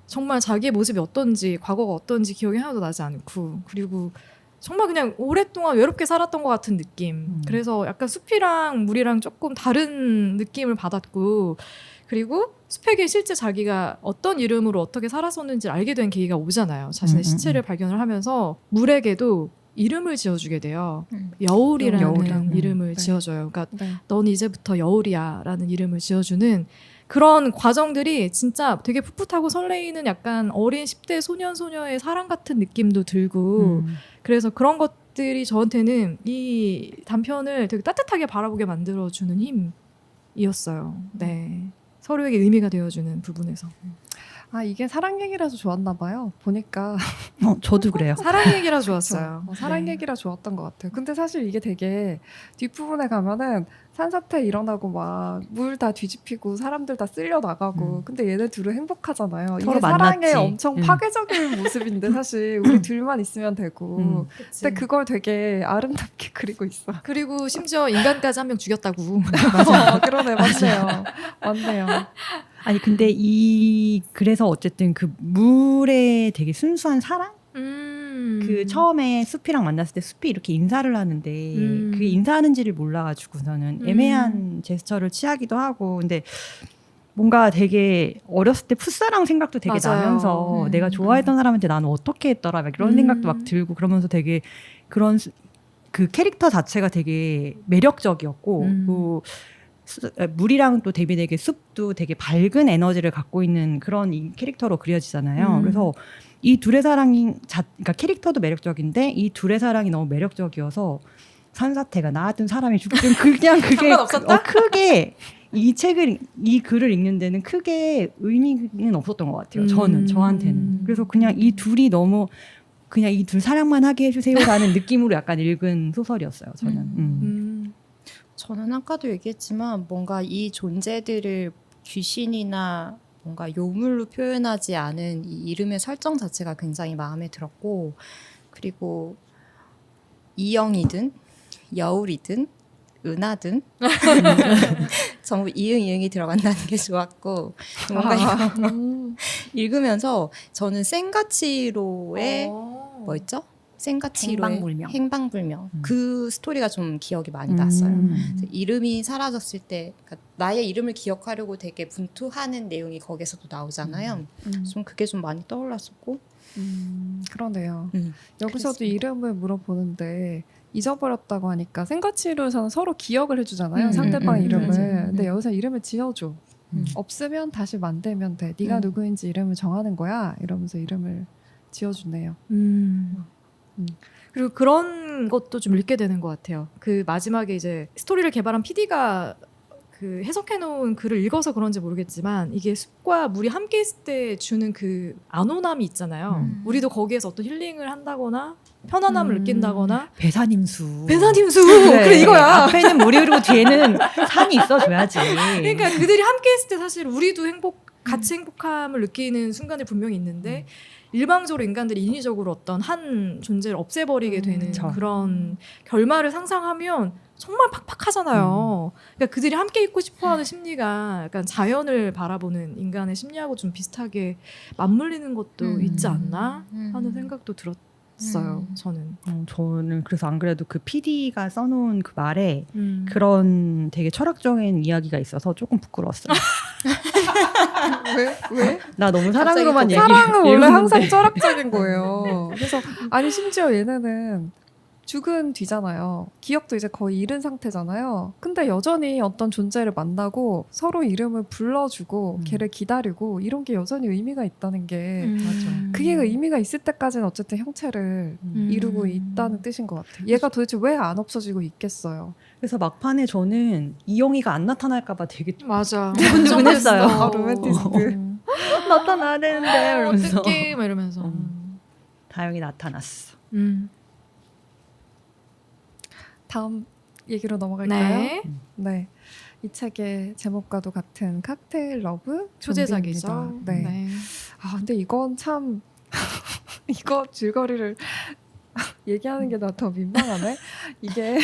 정말 자기의 모습이 어떤지 과거가 어떤지 기억이 하나도 나지 않고 그리고 정말 그냥 오랫동안 외롭게 살았던 것 같은 느낌. 그래서 약간 숲이랑 물이랑 조금 다른 느낌을 받았고 그리고 숲에게 실제 자기가 어떤 이름으로 어떻게 살았었는지 알게 된 계기가 오잖아요. 자신의 시체를 발견을 하면서 물에게도 이름을 지어주게 돼요. 여울이라는 여울이라고. 이름을 지어줘요. 그러니까 넌 이제부터 여울이야 라는 이름을 지어주는 그런 과정들이 진짜 되게 풋풋하고 설레이는 약간 어린 10대 소년 소녀의 사랑 같은 느낌도 들고 그래서 그런 것들이 저한테는 이 단편을 되게 따뜻하게 바라보게 만들어주는 힘이었어요. 네. 서로에게 의미가 되어주는 부분에서. 아 이게 사랑 얘기라서 좋았나 봐요. 보니까 저도 그래요. 사랑 얘기라 좋았어요. 사랑 네. 얘기라 좋았던 것 같아요. 근데 사실 이게 되게 뒷부분에 가면은 산사태 일어나고 막 물 다 뒤집히고 사람들 다 쓸려 나가고 근데 얘네 둘은 행복하잖아요. 이게 서로 사랑의 만났지. 엄청 파괴적인 모습인데 사실 우리 둘만 있으면 되고 그치. 근데 그걸 되게 아름답게 그리고 있어. 그리고 심지어 인간까지 한 명 죽였다고. 그러네 맞네요. 맞네요. 아니 근데 그래서 어쨌든 그 물에 되게 순수한 사랑? 그 처음에 숲이랑 만났을 때 숲이 이렇게 인사를 하는데 그게 인사하는지를 몰라가지고서는 애매한 제스처를 취하기도 하고 근데 뭔가 되게 어렸을 때 풋사랑 생각도 되게 맞아요. 나면서 내가 좋아했던 사람한테 나는 어떻게 했더라 막 이런 생각도 막 들고 그러면서 되게 그런 그 캐릭터 자체가 되게 매력적이었고 그 물이랑 또 대비되게 숲도 되게 밝은 에너지를 갖고 있는 그런 이 캐릭터로 그려지잖아요. 그래서 이 둘의 사랑이 그러니까 캐릭터도 매력적인데 이 둘의 사랑이 너무 매력적이어서 산사태가 나왔든 사람이 죽든 그냥 그게 상관없었다? 크게 이 글을 읽는 데는 크게 의미는 없었던 것 같아요. 저한테는. 그래서 그냥 이 둘이 너무 그냥 이 둘 사랑만 하게 해주세요라는 느낌으로 약간 읽은 소설이었어요. 저는. 저는 아까도 얘기했지만 뭔가 이 존재들을 귀신이나 뭔가 요물로 표현하지 않은 이 이름의 설정 자체가 굉장히 마음에 들었고 그리고 이영이든 여울이든 은하든 전부 이응이 들어간다는 게 좋았고 뭔가 이거 읽으면서 저는 센가치로의 뭐였죠? 센가치로의 행방불명 그 스토리가 좀 기억이 많이 났어요. 그래서 이름이 사라졌을 때 그러니까 나의 이름을 기억하려고 되게 분투하는 내용이 거기서도 나오잖아요. 좀 그게 좀 많이 떠올랐었고 그러네요. 여기서도 그랬습니다. 이름을 물어보는데 잊어버렸다고 하니까 생가치로서는 서로 기억을 해주잖아요. 상대방 이름을. 근데 여기서 이름을 지어줘. 없으면 다시 만들면 돼. 네가 누구인지 이름을 정하는 거야. 이러면서 이름을 지어주네요. 그리고 그런 것도 좀 읽게 되는 것 같아요. 그 마지막에 이제 스토리를 개발한 PD가 그 해석해놓은 글을 읽어서 그런지 모르겠지만 이게 숲과 물이 함께 있을 때 주는 그 안온함이 있잖아요. 우리도 거기에서 어떤 힐링을 한다거나 편안함을 느낀다거나 배산임수. 배산임수 네. 그래 이거야. 앞에는 물이 흐르고 뒤에는 산이 있어줘야지. 그러니까 그들이 함께 있을 때 사실 우리도 같이 행복함을 느끼는 순간이 분명히 있는데 일방적으로 인간들이 인위적으로 어떤 한 존재를 없애버리게 되는 그런 결말을 상상하면 정말 팍팍하잖아요. 그러니까 그들이 함께 있고 싶어하는 심리가 약간 자연을 바라보는 인간의 심리하고 좀 비슷하게 맞물리는 것도 있지 않나 하는 생각도 들었어요. 저는. 저는 그래서 안 그래도 그 PD가 써놓은 그 말에 그런 되게 철학적인 이야기가 있어서 조금 부끄러웠어요. 왜? 나 너무 사랑으로만 사랑은 원래 읽었는데. 항상 철학적인 거예요. 그래서 아니 심지어 얘네는 죽은 뒤잖아요. 기억도 이제 거의 잃은 상태잖아요. 근데 여전히 어떤 존재를 만나고 서로 이름을 불러주고 걔를 기다리고 이런 게 여전히 의미가 있다는 게 그게 의미가 있을 때까지는 어쨌든 형체를 이루고 있다는 뜻인 것 같아요. 얘가 도대체 왜 안 없어지고 있겠어요. 그래서 막판에 저는 이영이가 안 나타날까봐 되게 맞아. 두근두근했어요. 아, 로맨티스트. 나타나야 되는데 이러면서 어떻게 막 이러면서. 다행히 나타났어. 다음 얘기로 넘어갈까요? 네. 네. 이 책의 제목과도 같은 칵테일 러브 초제작이죠. 좀비입니다. 네. 아 근데 이건 참 이거 줄거리를 얘기하는 게 나 더 민망하네. 이게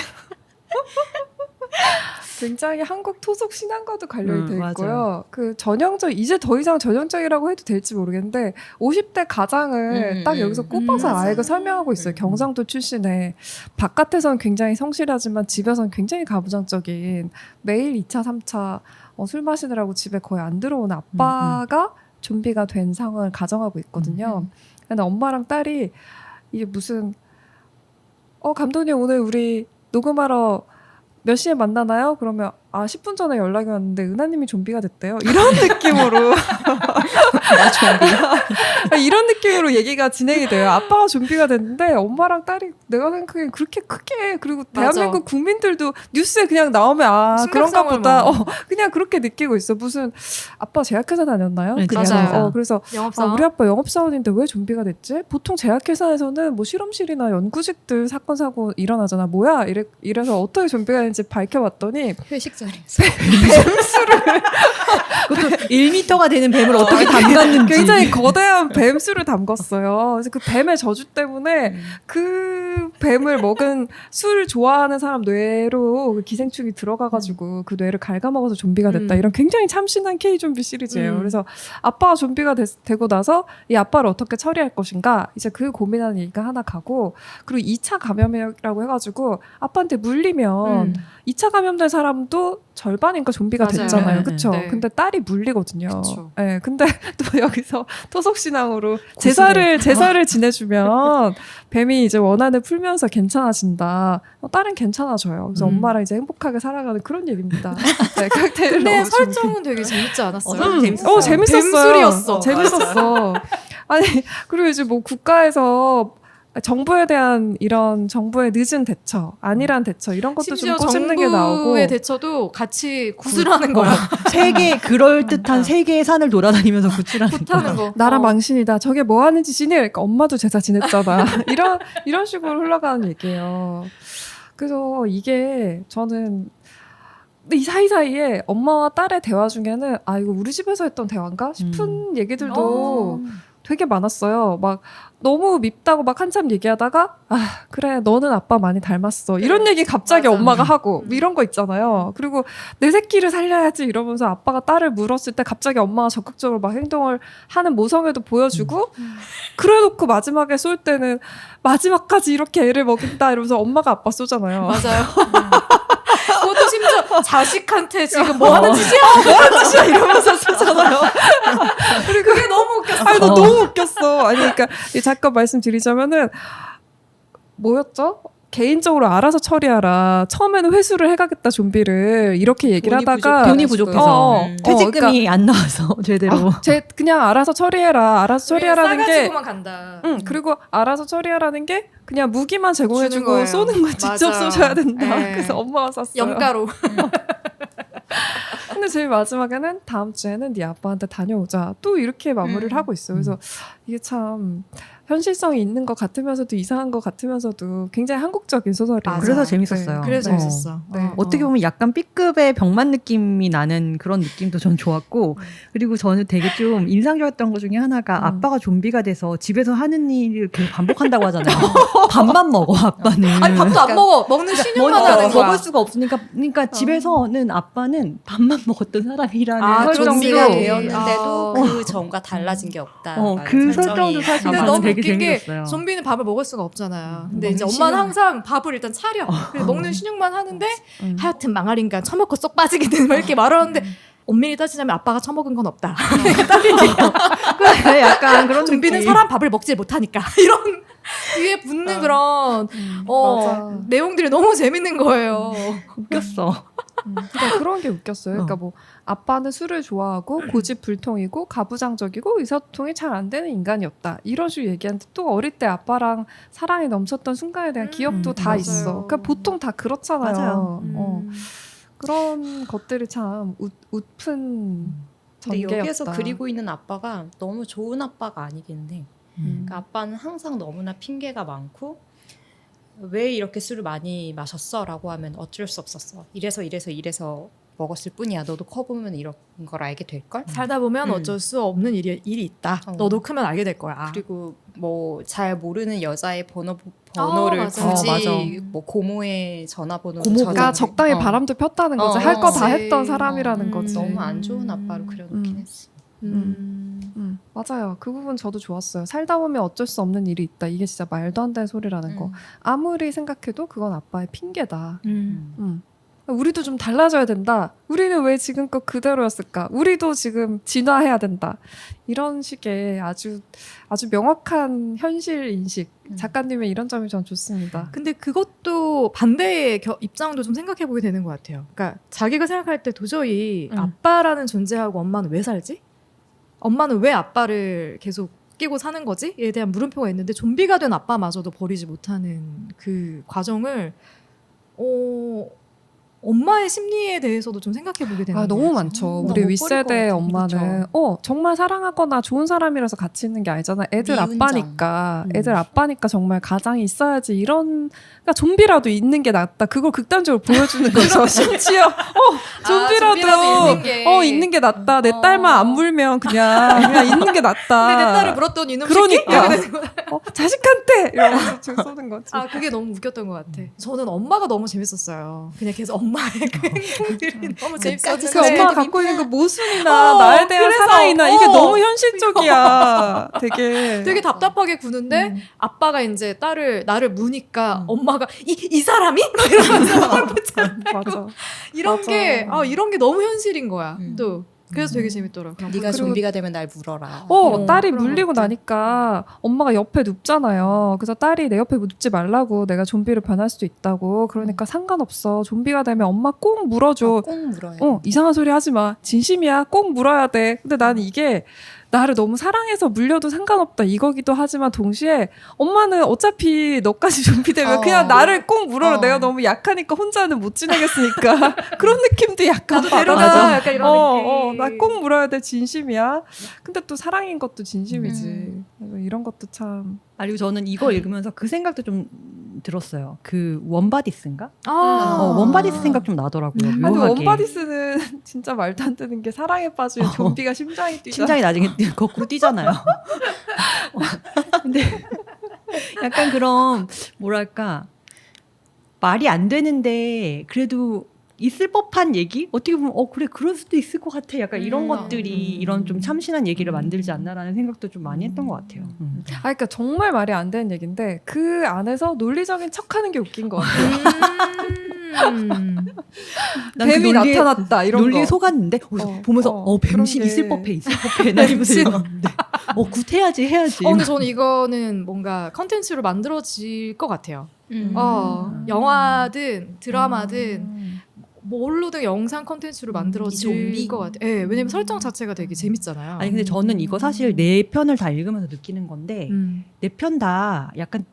굉장히 한국 토속 신앙과도 관련이 돼 있고요. 맞아요. 그 전형적 이제 더 이상 전형적이라고 해도 될지 모르겠는데 50대 가장을 딱 여기서 꼽아서 아예 그 설명하고 있어요. 경상도 출신의 바깥에서는 굉장히 성실하지만 집에서는 굉장히 가부장적인 매일 2차 3차 술 마시느라고 집에 거의 안 들어오는 아빠가 좀비가 된 상황을 가정하고 있거든요. 근데 엄마랑 딸이 이게 무슨 감독님 오늘 우리 녹음하러 몇 시에 만나나요? 그러면 10분 전에 연락이 왔는데 은하님이 좀비가 됐대요. 이런 느낌으로 이런 느낌으로 얘기가 진행이 돼요. 아빠가 좀비가 됐는데 엄마랑 딸이 내가 생각하기엔 그렇게 크게 그리고 대한민국 국민들도 뉴스에 그냥 나오면 그런가 보다 그냥 그렇게 느끼고 있어. 무슨 아빠 제약회사 다녔나요? 네, 그냥. 맞아요. 그래서 영업사원. 우리 아빠 영업사원인데 왜 좀비가 됐지? 보통 제약회사에서는 뭐 실험실이나 연구직들 사건 사고 일어나잖아. 뭐야? 이래서 어떻게 좀비가 됐는지 밝혀봤더니 회식 자리에서 그것도 1m가 되는 뱀을 어떻게 담갔는지. 굉장히 거대한 뱀수를 담궜어요. 그래서 그 뱀의 저주 때문에 그 뱀을 먹은 술을 좋아하는 사람 뇌로 그 기생충이 들어가가지고 그 뇌를 갉아먹어서 좀비가 됐다. 이런 굉장히 참신한 K-좀비 시리즈예요. 그래서 아빠가 좀비가 되고 나서 이 아빠를 어떻게 처리할 것인가 이제 그 고민하는 얘기가 하나 가고 그리고 2차 감염이라고 해가지고 아빠한테 물리면 2차 감염된 사람도 절반인가 좀비가 맞아요. 됐잖아요. 네, 그쵸? 네. 근데 딸이 물리거든요. 그쵸. 네, 근데 또 여기서 토속신앙으로 제사를 지내주면 뱀이 이제 원한을 풀면서 괜찮아진다. 딸은 괜찮아져요. 그래서 엄마랑 이제 행복하게 살아가는 그런 얘기입니다. 네, 칵테일을 근데 넣어주고. 설정은 되게 재밌지 않았어요? 재밌었어요. 재밌었어요. 뱀술이었어. 재밌었어. 아니, 그리고 이제 뭐 국가에서 정부에 대한 이런 정부의 늦은 대처, 안일한 대처 이런 것도 좀 심지어 꼬집는 게 나오고 정부의 대처도 같이 구슬하는 거야. 세계 그럴듯한 세계의 산을 돌아다니면서 구출하는 굿하는 거. 나라 망신이다. 저게 뭐 하는 짓이니? 그러니까 엄마도 제사 지냈잖아. 이런 식으로 흘러가는 얘기예요. 그래서 이게 저는 근데 이 사이사이에 엄마와 딸의 대화 중에는 이거 우리 집에서 했던 대화인가 싶은 얘기들도 되게 많았어요. 막 너무 밉다고 막 한참 얘기하다가 그래 너는 아빠 많이 닮았어 이런 얘기 갑자기 맞아. 엄마가 하고 이런 거 있잖아요. 그리고 내 새끼를 살려야지 이러면서 아빠가 딸을 물었을 때 갑자기 엄마가 적극적으로 막 행동을 하는 모성애도 보여주고 그래놓고 마지막에 쏠 때는 마지막까지 이렇게 애를 먹인다 이러면서 엄마가 아빠 쏘잖아요. 맞아요. 그것도 심지어 자식한테 지금 뭐 하는 짓이야? 진짜 이러면서 쏘잖아요. 그리고 그게 너무 웃겼어. 나 너무 웃겼어. 아니 그러니까 잠깐 말씀드리자면은 뭐였죠? 개인적으로 알아서 처리하라. 처음에는 회수를 해가겠다 좀비를 이렇게 얘기를 하다가 돈이 부족해서 퇴직금이 그러니까, 안 나와서 제대로. 그냥 알아서 처리해라. 알아서 처리하라는 게 싸가지고만 간다. 그리고 알아서 처리하라는 게 그냥 무기만 주는 제공해주고 거예요. 쏘는 건 직접 맞아. 쏘셔야 된다. 네. 그래서 엄마가 쐈어요. 염가로. 근데 제일 마지막에는 다음 주에는 네 아빠한테 다녀오자. 또 이렇게 마무리를 하고 있어요. 그래서 이게 참 현실성이 있는 것 같으면서도 이상한 것 같으면서도 굉장히 한국적인 소설이에요. 맞아. 그래서 재밌었어요. 그래서 재밌었어. 네. 어떻게 보면 약간 B급의 병만 느낌이 나는 그런 느낌도 전 좋았고 그리고 저는 되게 좀 인상적이었던 것 중에 하나가 아빠가 좀비가 돼서 집에서 하는 일을 계속 반복한다고 하잖아요. 밥만 먹어 아빠는. 아니 밥도 안 먹어. 먹는 신용만 하는 거야. 먹을 수가 없으니까 그러니까 집에서는 아빠는 밥만 먹었던 사람이라는 좀비가 설정도 되었는데도 그 전과 달라진 게 없다. 그 설정도 사실 근데 저는 너무 되게 웃긴 게 재밌었어요. 좀비는 밥을 먹을 수가 없잖아요. 근데 먹는 이제 엄마는 신용. 항상 밥을 일단 차려. 그래서 먹는 신용만 하는데 하여튼 망할인간 처먹고 쏙 빠지게 되는 막 이렇게 말하는데 엄밀히 따지자면 아빠가 처먹은 건 없다. 그래, 약간 그런 좀비는 느낌. 사람 밥을 먹질 못하니까 이런 뒤에 붙는 그런 맞아. 내용들이 너무 재밌는 거예요. 웃겼어. 그러니까 그런 게 웃겼어요. 그러니까 뭐 아빠는 술을 좋아하고 고집불통이고 가부장적이고 의사소통이 잘 안 되는 인간이었다. 이런 식으로 얘기하는데 또 어릴 때 아빠랑 사랑이 넘쳤던 순간에 대한 기억도 다 맞아요. 있어. 그러니까 보통 다 그렇잖아요. 맞아요. 그런 것들이 참 웃픈 근데 전개였다. 여기에서 그리고 있는 아빠가 너무 좋은 아빠가 아니긴 해. 그러니까 아빠는 항상 너무나 핑계가 많고 왜 이렇게 술을 많이 마셨어? 라고 하면 어쩔 수 없었어. 이래서 먹었을 뿐이야. 너도 커보면 이런 걸 알게 될걸? 살다 보면 어쩔 수 없는 일이 있다. 너도 크면 알게 될 거야. 그리고 뭐 잘 모르는 여자의 번호를 맞아. 굳이 맞아. 뭐 고모의 전화번호를 그러니까 적당히 바람도 폈다는 거지. 할 거 다 그치. 했던 사람이라는 거지. 너무 안 좋은 아빠로 그려놓긴 했어. 맞아요. 그 부분 저도 좋았어요. 살다 보면 어쩔 수 없는 일이 있다. 이게 진짜 말도 안 되는 소리라는 거. 아무리 생각해도 그건 아빠의 핑계다. 우리도 좀 달라져야 된다. 우리는 왜 지금껏 그대로였을까? 우리도 지금 진화해야 된다. 이런 식의 아주 명확한 현실 인식. 작가님의 이런 점이 전 좋습니다. 근데 그것도 반대의 입장도 좀 생각해 보게 되는 것 같아요. 그러니까 자기가 생각할 때 도저히 아빠라는 존재하고 엄마는 왜 살지? 엄마는 왜 아빠를 계속 아끼고 사는 거지에 대한 물음표가 있는데 좀비가 된 아빠마저도 버리지 못하는 그 과정을 엄마의 심리에 대해서도 좀 생각해 보게 되는 너무 거예요. 많죠. 너무 우리 못 윗세대 버릴 것 엄마는 같아요. 정말 사랑하거나 좋은 사람이라서 같이 있는 게 아니잖아. 애들 미운정. 아빠니까 애들 아빠니까 정말 가장이 있어야지 이런 그러니까 좀비라도 있는 게 낫다. 그걸 극단적으로 보여주는 거죠. 심지어 좀비라도 있는 게. 있는 게 낫다. 내 딸만 안 물면 그냥 있는 게 낫다. 근데 내 딸을 물었더니 이놈 그러니까. 새끼? 자식한테 이러면서 지금 쏘는 거지. 그게 너무 웃겼던 것 같아. 저는 엄마가 너무 재밌었어요. 그냥 계속 엄마의 그 행동들이 너무 그 재밌었는데 엄마가 갖고 있는 그 모순이나 나에 대한 그래서, 사랑이나 이게 너무 현실적이야. 되게 답답하게 구는데 아빠가 이제 나를 무니까 엄마가 이 사람이? 막 이러면서 막 붙잡고 맞아. 이런 맞아. 게 이런 게 너무 현실인 거야. 음. 또 그래서 되게 재밌더라고. 네가 그리고- 좀비가 되면 날 물어라. 딸이 그런 물리고 것들. 나니까 엄마가 옆에 눕잖아요. 그래서 딸이 내 옆에 눕지 말라고 내가 좀비로 변할 수도 있다고. 그러니까 상관없어. 좀비가 되면 엄마 꼭 물어줘. 꼭 물어요. 이상한 소리 하지 마. 진심이야. 꼭 물어야 돼. 근데 나는 이게 나를 너무 사랑해서 물려도 상관없다 이거기도 하지만 동시에 엄마는 어차피 너까지 좀비 되면 그냥 나를 꼭 물어라. 내가 너무 약하니까 혼자는 못 지내겠으니까. 그런 느낌도 약간 나도 받아. 데려가 약간 이런 느낌. 나 꼭 물어야 돼. 진심이야. 근데 또 사랑인 것도 진심이지. 그래서 이런 것도 참. 그리고 저는 이걸 읽으면서 그 생각도 좀 들었어요. 그 원바디스인가? 원바디스 생각 좀 나더라고요. 아니 묘하게. 원바디스는 진짜 말도 안 되는 게 사랑에 빠지면 좀비가 심장이 뛰잖아. 심장이 나중에 거꾸로 뛰잖아요. 근데 약간 그런 뭐랄까 말이 안 되는데 그래도 있을 법한 얘기? 어떻게 보면 그래 그럴 수도 있을 것 같아. 약간 이런 것들이 이런 좀 참신한 얘기를 만들지 않나라는 생각도 좀 많이 했던 것 같아요. 그러니까 정말 말이 안 되는 얘기인데 그 안에서 논리적인 척하는 게 웃긴 것 같아요. 난 뱀이 그 논리에- 나타났다 이런 논리에 거. 속았는데 보면서 뱀씨 그런 게- 있을 법해 있을 법해 나 이러면서 읽었는데 굿해야지 해야지. 근데 저는 이거는 뭔가 컨텐츠로 만들어질 것 같아요. 음. 영화든 드라마든 뭘로든 영상 컨텐츠로 만들어질 좀비? 것 같아요. 네, 왜냐면 설정 자체가 되게 재밌잖아요. 아니 근데 저는 이거 사실 네 편을 다 읽으면서 느끼는 건데 네 편 다 약간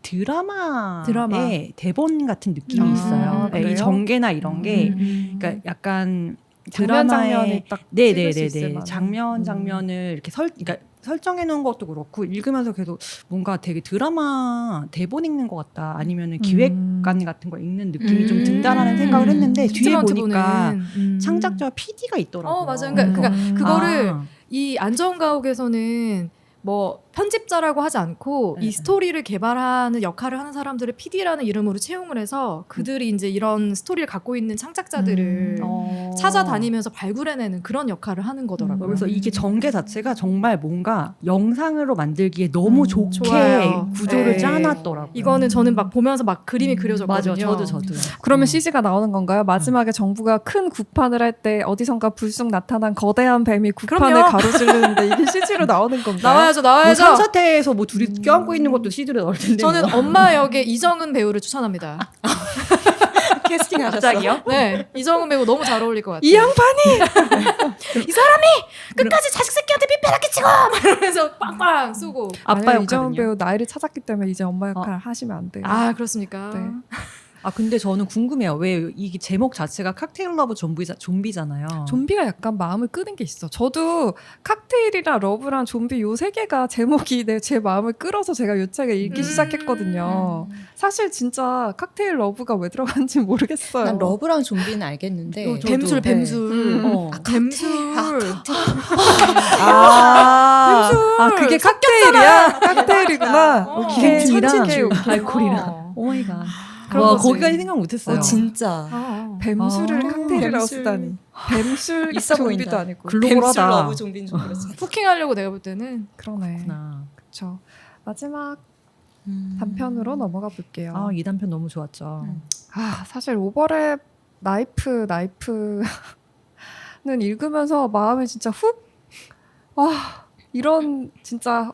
드라마의 드라마. 대본 같은 느낌이 있어요. 네, 그래요? 이 전개나 이런 게 그러니까 약간 장면 드라마의 장면이 딱 찍을 수 있을 네네네네 만한. 장면을 이렇게 그러니까 설정해 놓은 것도 그렇고 읽으면서 계속 뭔가 되게 드라마 대본 읽는 것 같다 아니면은 기획관 같은 거 읽는 느낌이 좀 든다라는 생각을 했는데 뒤에 보니까 창작자와 PD가 있더라고요. 맞아요. 그러니까 그거를 아. 이 안전 가옥에서는 뭐 편집자라고 하지 않고 네, 이 스토리를 개발하는 역할을 하는 사람들을 PD라는 이름으로 채용을 해서 그들이 이제 이런 스토리를 갖고 있는 창작자들을 찾아다니면서 발굴해내는 그런 역할을 하는 거더라고요. 그래서 이게 전개 자체가 정말 뭔가 영상으로 만들기에 너무 좋게 좋아요. 구조를 네. 짜놨더라고요. 이거는 저는 막 보면서 막 그림이 그려졌거든요. 맞아, 저도. 그러면 CG가 나오는 건가요? 마지막에 정부가 큰 구판을 할 때 어디선가 불쑥 나타난 거대한 뱀이 구판을 그럼요. 가로지르는데 이게 CG로 나오는 건가요? 나와야죠. 뭐 산사태에서 뭐 둘이 껴안고 있는 것도 CG로 나올 텐데. 저는 뭐. 엄마 역의 이정은 배우를 추천합니다. 캐스팅 하셨어. 갑자기요? 네, 이정은 배우 너무 잘 어울릴 것 같아요. 이 양반이 이 사람이 끝까지 자식 새끼한테 빗배락기 치고 막 이러면서 빵빵 쏘고. 아빠 아니요, 이정은 역할은요? 배우 나이를 찾았기 때문에 이제 엄마 역할 하시면 안 돼요. 아 그렇습니까? 네. 근데 저는 궁금해요. 왜 이게 제목 자체가 칵테일 러브 좀비잖아요. 좀비가 약간 마음을 끄는 게 있어. 저도 칵테일이랑 러브랑 좀비 요 세 개가 제목이 제 마음을 끌어서 제가 요 책을 읽기 시작했거든요. 사실 진짜 칵테일 러브가 왜 들어간지 모르겠어요. 난 러브랑 좀비는 알겠는데 뱀술 네. 뱀술 뱀술 그게 칵테일이야? 칵테일이구나. 오케이. 뱀술이랑 천지개 알코올이랑. 오 마이 갓. 그런 와, 거지. 거기까지 생각 못했어요. 진짜 뱀술을 칵테일이라고 뱀술. 쓰다니. 뱀술 있어 좀비도 보인다. 아니고. 글로벌하다. 뱀술 러브 좀비인 줄 알았어. 후킹하려고 내가 볼 때는 그러네. 그렇구나. 그렇죠. 마지막 단편으로 넘어가 볼게요. 이 단편 너무 좋았죠. 사실 오버랩 나이프는 읽으면서 마음이 진짜 이런 진짜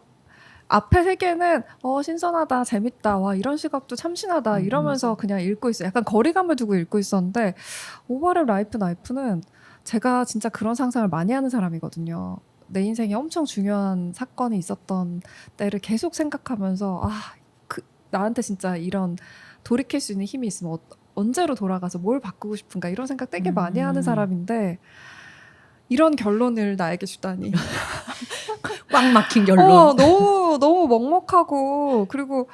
앞에 세 개는 신선하다, 재밌다, 와 이런 시각도 참신하다 이러면서 그냥 읽고 있어요. 약간 거리감을 두고 읽고 있었는데 오버랩 나이프는 제가 진짜 그런 상상을 많이 하는 사람이거든요. 내 인생에 엄청 중요한 사건이 있었던 때를 계속 생각하면서 나한테 진짜 이런 돌이킬 수 있는 힘이 있으면 언제로 돌아가서 뭘 바꾸고 싶은가 이런 생각 되게 많이 하는 사람인데 이런 결론을 나에게 주다니. 꽉 막힌 결론. 너무 먹먹하고 그리고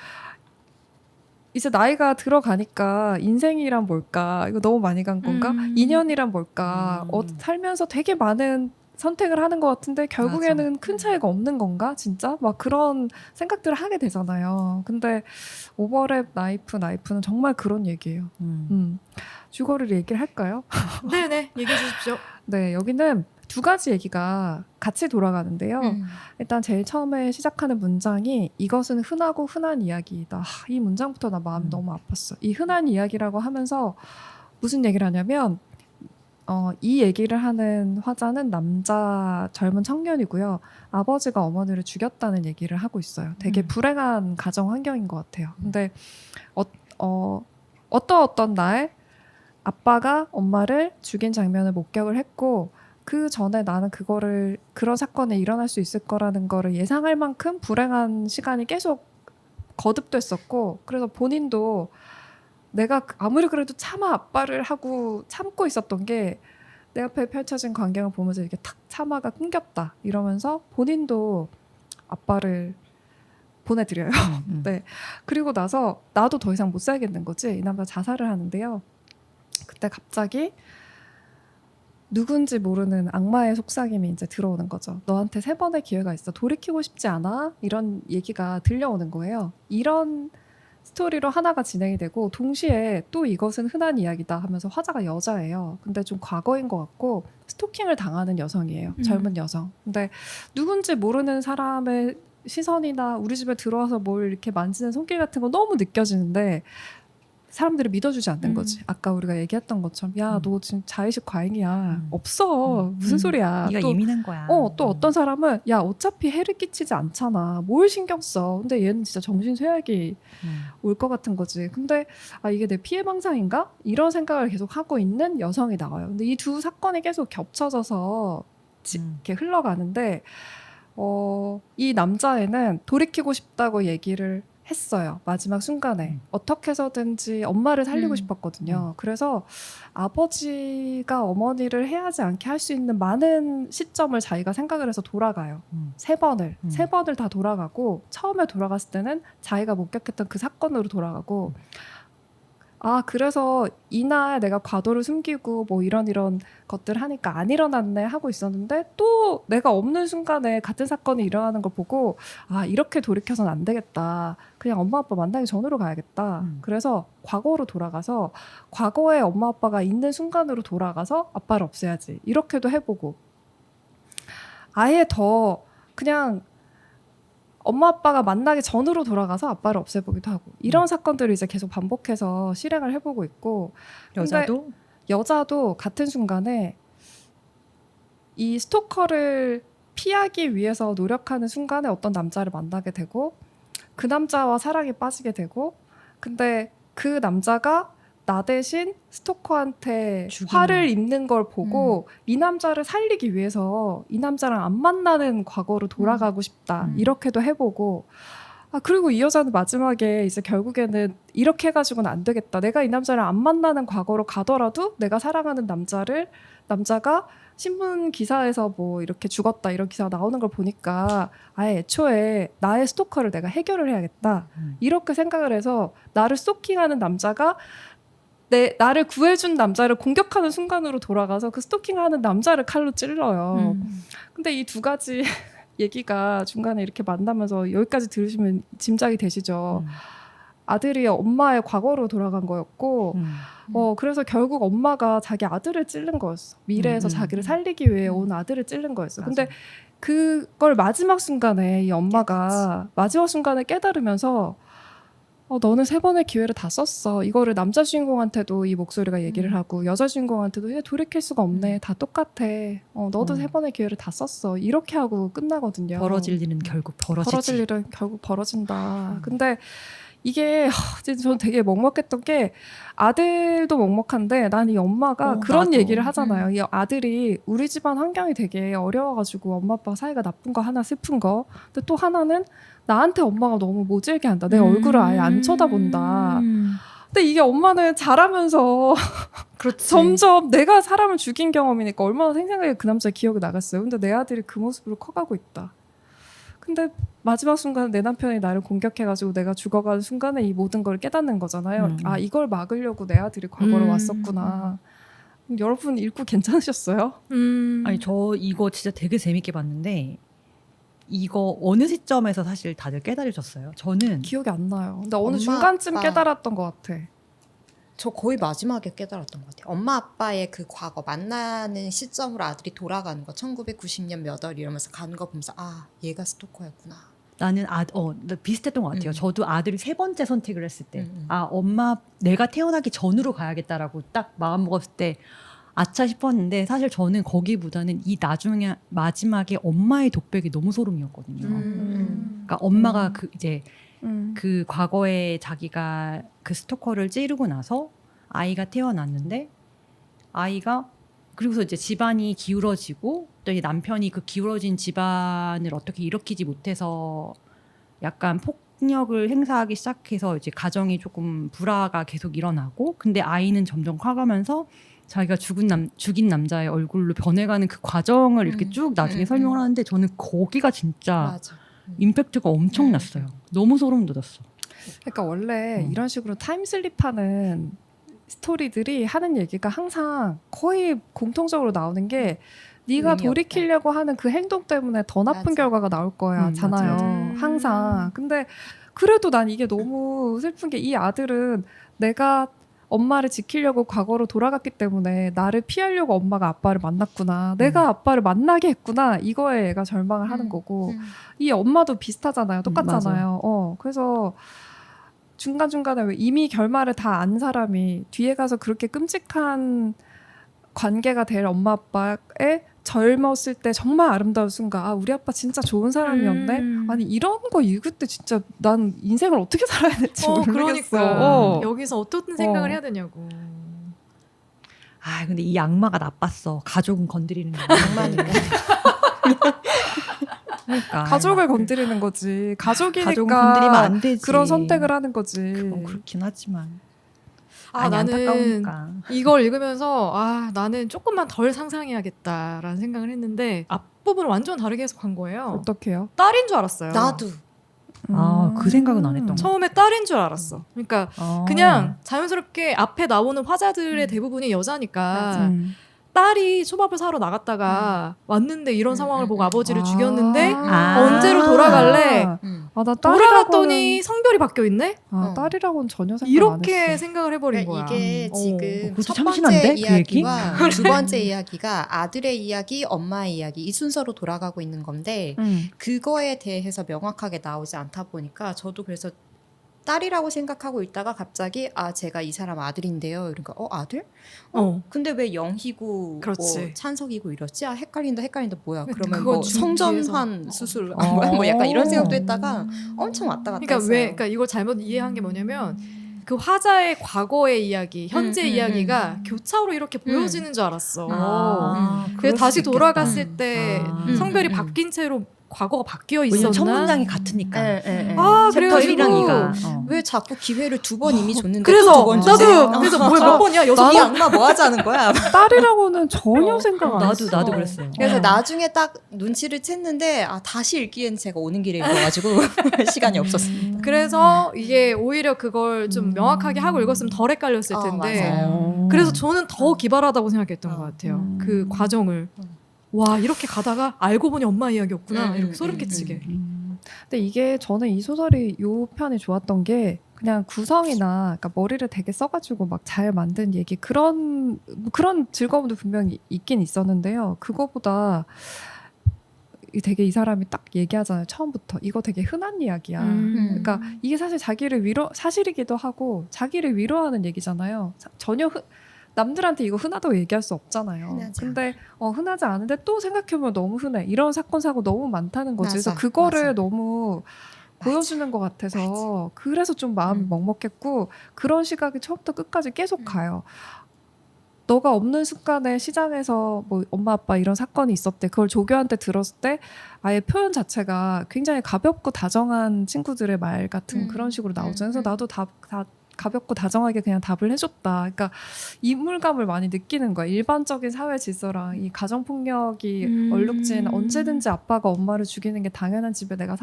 이제 나이가 들어가니까 인생이란 뭘까? 이거 너무 많이 간 건가? 인연이란 뭘까? 살면서 되게 많은 선택을 하는 것 같은데 결국에는 맞아. 큰 차이가 없는 건가? 진짜? 막 그런 생각들을 하게 되잖아요. 근데 오버랩 나이프는 정말 그런 얘기예요. 주거를 얘기를 할까요? 네네, 얘기해 주십시오. 네, 여기는 두 가지 얘기가 같이 돌아가는데요. 일단 제일 처음에 시작하는 문장이 이것은 흔하고 흔한 이야기이다. 이 문장부터 나 마음이 너무 아팠어. 이 흔한 이야기라고 하면서 무슨 얘기를 하냐면 이 얘기를 하는 화자는 남자 젊은 청년이고요. 아버지가 어머니를 죽였다는 얘기를 하고 있어요. 되게 불행한 가정 환경인 것 같아요. 근데 어떤 날 아빠가 엄마를 죽인 장면을 목격을 했고 그 전에 나는 그런 사건이 일어날 수 있을 거라는 거를 예상할 만큼 불행한 시간이 계속 거듭됐었고 그래서 본인도 내가 아무리 그래도 차마 아빠를 하고 참고 있었던 게 내 앞에 펼쳐진 광경을 보면서 이렇게 탁 차마가 끊겼다 이러면서 본인도 아빠를 보내드려요. 네. 그리고 나서 나도 더 이상 못 살겠는 거지. 이 남자 자살을 하는데요. 그때 갑자기 누군지 모르는 악마의 속삭임이 이제 들어오는 거죠. 너한테 3번의 기회가 있어. 돌이키고 싶지 않아? 이런 얘기가 들려오는 거예요. 이런 스토리로 하나가 진행이 되고 동시에 또 이것은 흔한 이야기다 하면서 화자가 여자예요. 근데 좀 과거인 것 같고 스토킹을 당하는 여성이에요. 젊은 여성. 근데 누군지 모르는 사람의 시선이나 우리 집에 들어와서 뭘 이렇게 만지는 손길 같은 거 너무 느껴지는데 사람들이 믿어주지 않는 거지. 아까 우리가 얘기했던 것처럼 야, 너 지금 자의식 과잉이야. 없어. 무슨 소리야. 네가 또 예민한 거야. 또 어떤 사람은 야, 어차피 해를 끼치지 않잖아. 뭘 신경 써. 근데 얘는 진짜 정신쇠약이 올 것 같은 거지. 근데 이게 내 피해망상인가? 이런 생각을 계속 하고 있는 여성이 나와요. 근데 이 두 사건이 계속 겹쳐져서 이렇게 흘러가는데 이 남자애는 돌이키고 싶다고 얘기를 했어요. 마지막 순간에 어떻게 해서든지 엄마를 살리고 싶었거든요. 그래서 아버지가 어머니를 해하지 않게 할 수 있는 많은 시점을 자기가 생각을 해서 돌아가요. 3번을 다 돌아가고 처음에 돌아갔을 때는 자기가 목격했던 그 사건으로 돌아가고 그래서 이날 내가 과도를 숨기고 뭐 이런 것들 하니까 안 일어났네 하고 있었는데 또 내가 없는 순간에 같은 사건이 일어나는 걸 보고 이렇게 돌이켜서는 안 되겠다. 그냥 엄마 아빠 만나기 전으로 가야겠다. 그래서 과거로 돌아가서 과거에 엄마 아빠가 있는 순간으로 돌아가서 아빠를 없애야지. 이렇게도 해보고 아예 더 그냥 엄마 아빠가 만나기 전으로 돌아가서 아빠를 없애보기도 하고 이런 사건들을 이제 계속 반복해서 실행을 해보고 있고 여자도 같은 순간에 이 스토커를 피하기 위해서 노력하는 순간에 어떤 남자를 만나게 되고 그 남자와 사랑에 빠지게 되고 근데 그 남자가 나 대신 스토커한테 화를 입는 걸 보고 이 남자를 살리기 위해서 이 남자랑 안 만나는 과거로 돌아가고 싶다. 이렇게도 해보고 그리고 이 여자는 마지막에 이제 결국에는 이렇게 해가지고는 안 되겠다. 내가 이 남자를 안 만나는 과거로 가더라도 내가 사랑하는 남자가 신문 기사에서 뭐 이렇게 죽었다 이런 기사가 나오는 걸 보니까 아예 애초에 나의 스토커를 내가 해결을 해야겠다. 이렇게 생각을 해서 나를 스토킹하는 남자가 나를 구해준 남자를 공격하는 순간으로 돌아가서 그 스토킹하는 남자를 칼로 찔러요. 근데 이 두 가지 얘기가 중간에 이렇게 만나면서 여기까지 들으시면 짐작이 되시죠. 아들이 엄마의 과거로 돌아간 거였고 그래서 결국 엄마가 자기 아들을 찔른 거였어. 미래에서 자기를 살리기 위해 온 아들을 찔른 거였어. 근데 그걸 마지막 순간에 이 엄마가 마지막 순간에 깨달으면서 너는 3번의 기회를 다 썼어. 이거를 남자 주인공한테도 이 목소리가 얘기를 하고 여자 주인공한테도 이제 돌이킬 수가 없네. 다 똑같아. 너도 3번의 기회를 다 썼어. 이렇게 하고 끝나거든요. 벌어질 일은 결국 벌어지지. 벌어질 일은 결국 벌어진다. 근데 이게 진짜 저는 되게 먹먹했던 게 아들도 먹먹한데 난 이 엄마가 그런 나도. 얘기를 하잖아요. 이 아들이 우리 집안 환경이 되게 어려워가지고 엄마 아빠 사이가 나쁜 거 하나 슬픈 거. 근데 또 하나는 나한테 엄마가 너무 모질게 한다. 내 얼굴을 아예 안 쳐다본다. 근데 이게 엄마는 자라면서 그렇지. 점점 내가 사람을 죽인 경험이니까 얼마나 생생하게 그 남자 기억이 나갔어요. 근데 내 아들이 그 모습으로 커가고 있다. 근데 마지막 순간에 내 남편이 나를 공격해가지고 내가 죽어가는 순간에 이 모든 걸 깨닫는 거잖아요. 아 이걸 막으려고 내 아들이 과거로 왔었구나. 여러분 읽고 괜찮으셨어요? 아니 저 이거 진짜 되게 재밌게 봤는데 이거 어느 시점에서 사실 다들 깨달으셨어요? 저는 기억이 안 나요. 근데 어느 엄마, 중간쯤 아빠. 깨달았던 것 같아. 저 거의 마지막에 깨달았던 것 같아요. 엄마 아빠의 그 과거 만나는 시점으로 아들이 돌아가는 거 1990년 몇 월 이러면서 가는 거 보면서 아 얘가 스토커였구나. 나는 비슷했던 것 같아요. 저도 아들이 세 번째 선택을 했을 때, 음. 아 엄마 내가 태어나기 전으로 가야겠다라고 딱 마음 먹었을 때, 아차 싶었는데 사실 저는 거기보다는 이 나중에 마지막에 엄마의 독백이 너무 소름이었거든요. 그러니까 엄마가 그 이제 그 과거에 자기가 그 스토커를 찌르고 나서 아이가 태어났는데 아이가 그리고서 이제 집안이 기울어지고 또 이 남편이 그 기울어진 집안을 어떻게 일으키지 못해서 약간 폭력을 행사하기 시작해서 이제 가정이 조금 불화가 계속 일어나고 근데 아이는 점점 커가면서 자기가 죽인 남자의 얼굴로 변해가는 그 과정을 이렇게 쭉 나중에 설명을 하는데 저는 거기가 진짜 맞아. 임팩트가 엄청났어요. 너무 소름 돋았어. 그러니까 원래 이런 식으로 타임슬립하는 스토리들이 하는 얘기가 항상 거의 공통적으로 나오는 게 네가 의미 돌이키려고 하는 그 행동 때문에 더 나쁜 맞아. 결과가 나올 거야 잖아요. 맞아. 항상. 근데 그래도 난 이게 너무 슬픈 게 이 아들은 내가 엄마를 지키려고 과거로 돌아갔기 때문에 나를 피하려고 엄마가 아빠를 만났구나. 내가 아빠를 만나게 했구나. 이거에 얘가 절망을 하는 거고 이 엄마도 비슷하잖아요. 똑같잖아요. 그래서 중간중간에 왜 이미 결말을 다 안 사람이 뒤에 가서 그렇게 끔찍한 관계가 될 엄마 아빠의 젊었을 때 정말 아름다운 순간 아 우리 아빠 진짜 좋은 사람이었네. 아니 이런 거 읽을 때 진짜 난 인생을 어떻게 살아야 될지 모르겠어. 그러니까 여기서 어떤 생각을 해야 되냐고. 아 근데 이 악마가 나빴어. 가족은 건드리는 거. 악마니까. 그러니까 가족을 건드리는 거지. 가족이니까 가족은 건드리면 안 되지. 그런 선택을 하는 거지. 그건 그렇긴 하지만. 아, 나는 안타까우니까. 이걸 읽으면서 아 나는 조금만 덜 상상해야겠다라는 생각을 했는데 앞부분을 완전 다르게 해석한 거예요. 어떡해요? 딸인 줄 알았어요. 나도. 그 생각은 안 했던 거. 처음에 딸인 줄 알았어. 그러니까 그냥 자연스럽게 앞에 나오는 화자들의 대부분이 여자니까 딸이 초밥을 사러 나갔다가 왔는데 이런 상황을 보고 아버지를 죽였는데 언제로 돌아갈래? 아, 나 돌아갔더니 성별이 바뀌어 있네? 딸이라고는 전혀 생각 안 이렇게 했어. 생각을 해버린 거야. 그러니까 이게 지금 그것도 첫 참신한데, 번째 그 얘기? 이야기와 두 번째 이야기가 아들의 이야기, 엄마의 이야기 이 순서로 돌아가고 있는 건데 그거에 대해서 명확하게 나오지 않다 보니까 저도 그래서 딸이라고 생각하고 있다가 갑자기 아 제가 이 사람 아들인데요. 이러니까 아들? 근데 왜 영희고 그렇지. 뭐 찬석이고 이렇지? 아 헷갈린다 뭐야? 그러면 그건 뭐 성전환 수술 한 거야? 뭐 약간 이런 생각도 했다가 엄청 왔다 갔다 그러니까 했어요. 그러니까 이걸 잘못 이해한 게 뭐냐면 그 화자의 과거의 이야기, 현재 이야기가 교차로 이렇게 보여지는 줄 알았어. 그래서 다시 돌아갔을 때 성별이 바뀐 채로 과거가 바뀌어 왜냐면 첫 있었나? 문장이 같으니까. 아, 챕터 그래가지고 1이랑 2가. 왜 자꾸 기회를 두 번 이미 줬는데 그래서 또 두 번 주세요? 나도 그래서 몇 번이야? 여섯 이 번? 악마 뭐 하자는 거야? 딸이라고는 전혀 생각 안 했어. 나도 그랬어요. 그래서 나중에 딱 눈치를 챘는데 다시 읽기엔 제가 오는 길에 읽어가지고 시간이 없었어요. 그래서 이게 오히려 그걸 좀 명확하게 하고 읽었으면 덜 헷갈렸을 텐데 맞아요. 그래서 저는 더 기발하다고 생각했던 것 같아요. 그 과정을. 와 이렇게 가다가 알고 보니 엄마 이야기였구나 이렇게 소름 끼치게. 근데 이게 저는 이 소설이 요 편이 좋았던 게 그냥 구성이나 그러니까 머리를 되게 써가지고 막 잘 만든 얘기 그런 즐거움도 분명히 있긴 있었는데요. 그거보다 되게 이 사람이 딱 얘기하잖아요. 처음부터 이거 되게 흔한 이야기야. 그러니까 이게 사실 사실이기도 하고 자기를 위로하는 얘기잖아요. 전혀 남들한테 이거 흔하다고 얘기할 수 없잖아요. 흔하지 근데 흔하지 않은데 또 생각해보면 너무 흔해. 이런 사건 사고 너무 많다는 거지. 맞아, 그래서 그거를 맞아. 너무 보여주는 것 같아서 그래서 좀 마음이 먹먹했고 그런 시각이 처음부터 끝까지 계속 가요. 너가 없는 순간에 시장에서 뭐 엄마 아빠 이런 사건이 있었대. 그걸 조교한테 들었을 때 아예 표현 자체가 굉장히 가볍고 다정한 친구들의 말 같은 그런 식으로 나오잖아요. 그래서 나도 다 가볍고 다정하게 그냥 답을 해줬다. 그러니까 인물감을 많이 느끼는 거야. 일반적인 사회 질서랑 이 가정폭력이 얼룩진 언제든지 아빠가 엄마를 죽이는 게 당연한 집에 내가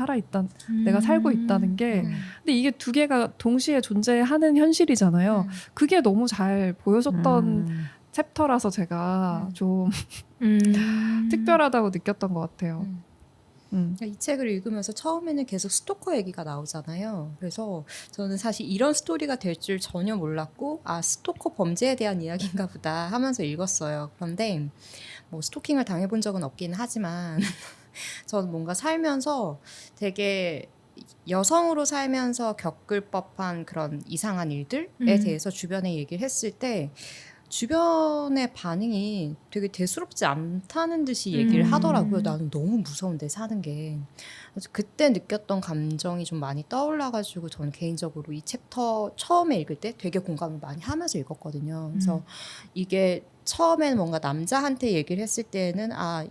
내가 살고 있다는 게 근데 이게 두 개가 동시에 존재하는 현실이잖아요. 그게 너무 잘 보여줬던 챕터라서 제가 좀 특별하다고 느꼈던 것 같아요. 이 책을 읽으면서 처음에는 계속 스토커 얘기가 나오잖아요. 그래서 저는 사실 이런 스토리가 될 줄 전혀 몰랐고 아 스토커 범죄에 대한 이야기인가 보다 하면서 읽었어요. 그런데 뭐 스토킹을 당해본 적은 없기는 하지만 저는 뭔가 살면서 되게 여성으로 살면서 겪을 법한 그런 이상한 일들에 대해서 주변에 얘기를 했을 때 주변의 반응이 되게 대수롭지 않다는 듯이 얘기를 하더라고요. 나는 너무 무서운데 사는 게. 그래서 그때 느꼈던 감정이 좀 많이 떠올라가지고 저는 개인적으로 이 챕터 처음에 읽을 때 되게 공감을 많이 하면서 읽었거든요. 그래서 이게 처음에는 뭔가 남자한테 얘기를 했을 때는 아,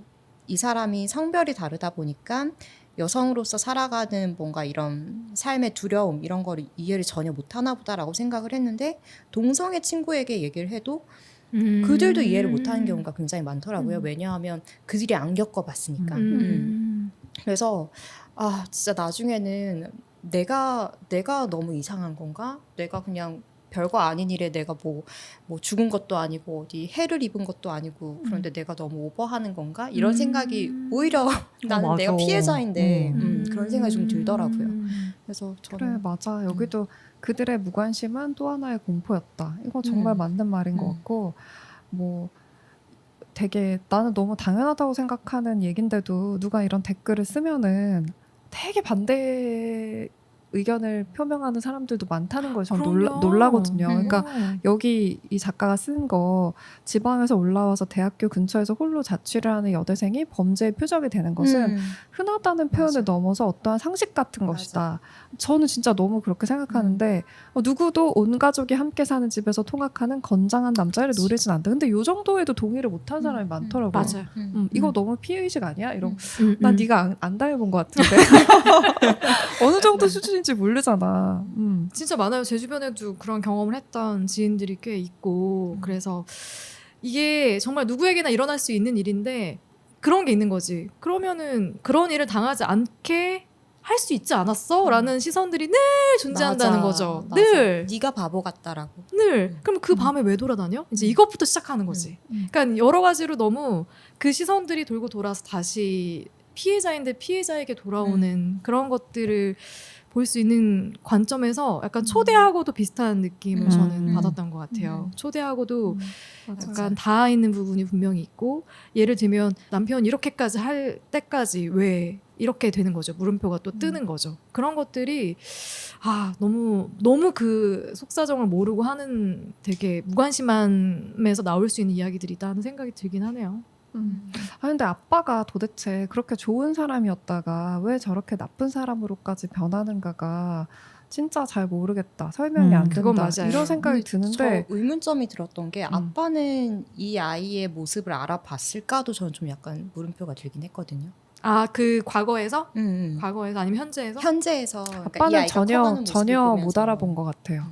이 사람이 성별이 다르다 보니까 여성으로서 살아가는 뭔가 이런 삶의 두려움 이런 거를 이해를 전혀 못하나 보다라고 생각을 했는데 동성애 친구에게 얘기를 해도 그들도 이해를 못하는 경우가 굉장히 많더라고요. 왜냐하면 그들이 안 겪어봤으니까. 그래서 아 진짜 나중에는 내가 너무 이상한 건가? 내가 그냥 별거 아닌 일에 내가 뭐 죽은 것도 아니고 어디 해를 입은 것도 아니고 그런데 내가 너무 오버하는 건가? 이런 생각이 오히려 나는 맞아. 내가 피해자인데 그런 생각이 좀 들더라고요. 그래서 그래 저는 맞아. 여기도 그들의 무관심은 또 하나의 공포였다. 이거 정말 맞는 말인 것 같고 뭐 되게 나는 너무 당연하다고 생각하는 얘긴데도 누가 이런 댓글을 쓰면은 되게 반대 의견을 표명하는 사람들도 많다는 걸 저는 놀라거든요. 그러니까 여기 이 작가가 쓴 거 지방에서 올라와서 대학교 근처에서 홀로 자취를 하는 여대생이 범죄의 표적이 되는 것은 흔하다는 표현을 맞아. 넘어서 어떠한 상식 같은 맞아. 것이다. 저는 진짜 너무 그렇게 생각하는데 누구도 온 가족이 함께 사는 집에서 통학하는 건장한 남자를 노리진 않는다. 근데 요 정도에도 동의를 못한 사람이 많더라고요. 맞아요. 이거 너무 피해의식 아니야? 이런 난 네가 안 당해본 것 같은데 어느 정도 수준인지 모르잖아. 진짜 많아요. 제 주변에도 그런 경험을 했던 지인들이 꽤 있고 그래서 이게 정말 누구에게나 일어날 수 있는 일인데 그런 게 있는 거지. 그러면은 그런 일을 당하지 않게 할 수 있지 않았어? 라는 시선들이 늘 존재한다는 맞아. 거죠. 맞아. 늘. 네가 바보 같다라고. 늘. 그럼 그 밤에 왜 돌아다녀? 이제 이것부터 시작하는 거지. 그러니까 여러 가지로 너무 그 시선들이 돌고 돌아서 다시 피해자인데 피해자에게 돌아오는 그런 것들을 볼 수 있는 관점에서 약간 초대하고도 비슷한 느낌을 저는 받았던 것 같아요. 초대하고도 약간 닿아 있는 부분이 분명히 있고 예를 들면 남편 이렇게까지 할 때까지 왜 이렇게 되는 거죠. 물음표가 또 뜨는 거죠. 그런 것들이 너무 그 속사정을 모르고 하는 되게 무관심함에서 나올 수 있는 이야기들이다 하는 생각이 들긴 하네요. 근데 아빠가 도대체 그렇게 좋은 사람이었다가 왜 저렇게 나쁜 사람으로까지 변하는가가 진짜 잘 모르겠다. 설명이 안 된다. 그건 맞아요. 이런 생각이 드는데 저 의문점이 들었던 게 아빠는 이 아이의 모습을 알아봤을까도 저는 좀 약간 물음표가 들긴 했거든요. 그 과거에서? 과거에서 아니면 현재에서? 현재에서 그러니까 이 아빠는 아이가 커가는 모습을 전혀 못 보면서. 알아본 것 같아요.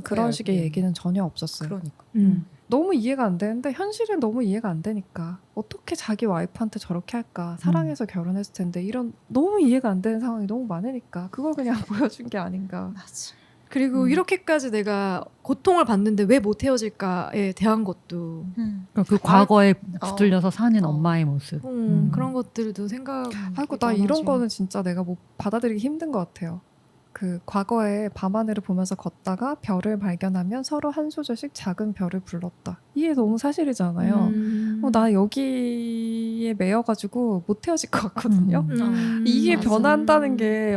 그런 식의 얘기는 전혀 없었어요. 그러니까. 너무 이해가 안 되는데 현실은 너무 이해가 안 되니까 어떻게 자기 와이프한테 저렇게 할까? 사랑해서 결혼했을 텐데 이런 너무 이해가 안 되는 상황이 너무 많으니까 그걸 그냥 보여준 게 아닌가. 맞아. 그리고 이렇게까지 내가 고통을 받는데 왜 못 헤어질까에 대한 것도 그러니까 그 과거에 붙들려서 사는 엄마의 모습. 그런 것들도 아이고 나 이런 거는 진짜 내가 뭐 받아들이기 힘든 것 같아요. 그 과거에 밤하늘을 보면서 걷다가 별을 발견하면 서로 한 소절씩 작은 별을 불렀다. 이게 너무 사실이잖아요. 나 여기에 매여가지고 못 헤어질 것 같거든요. 이게 맞아. 변한다는 게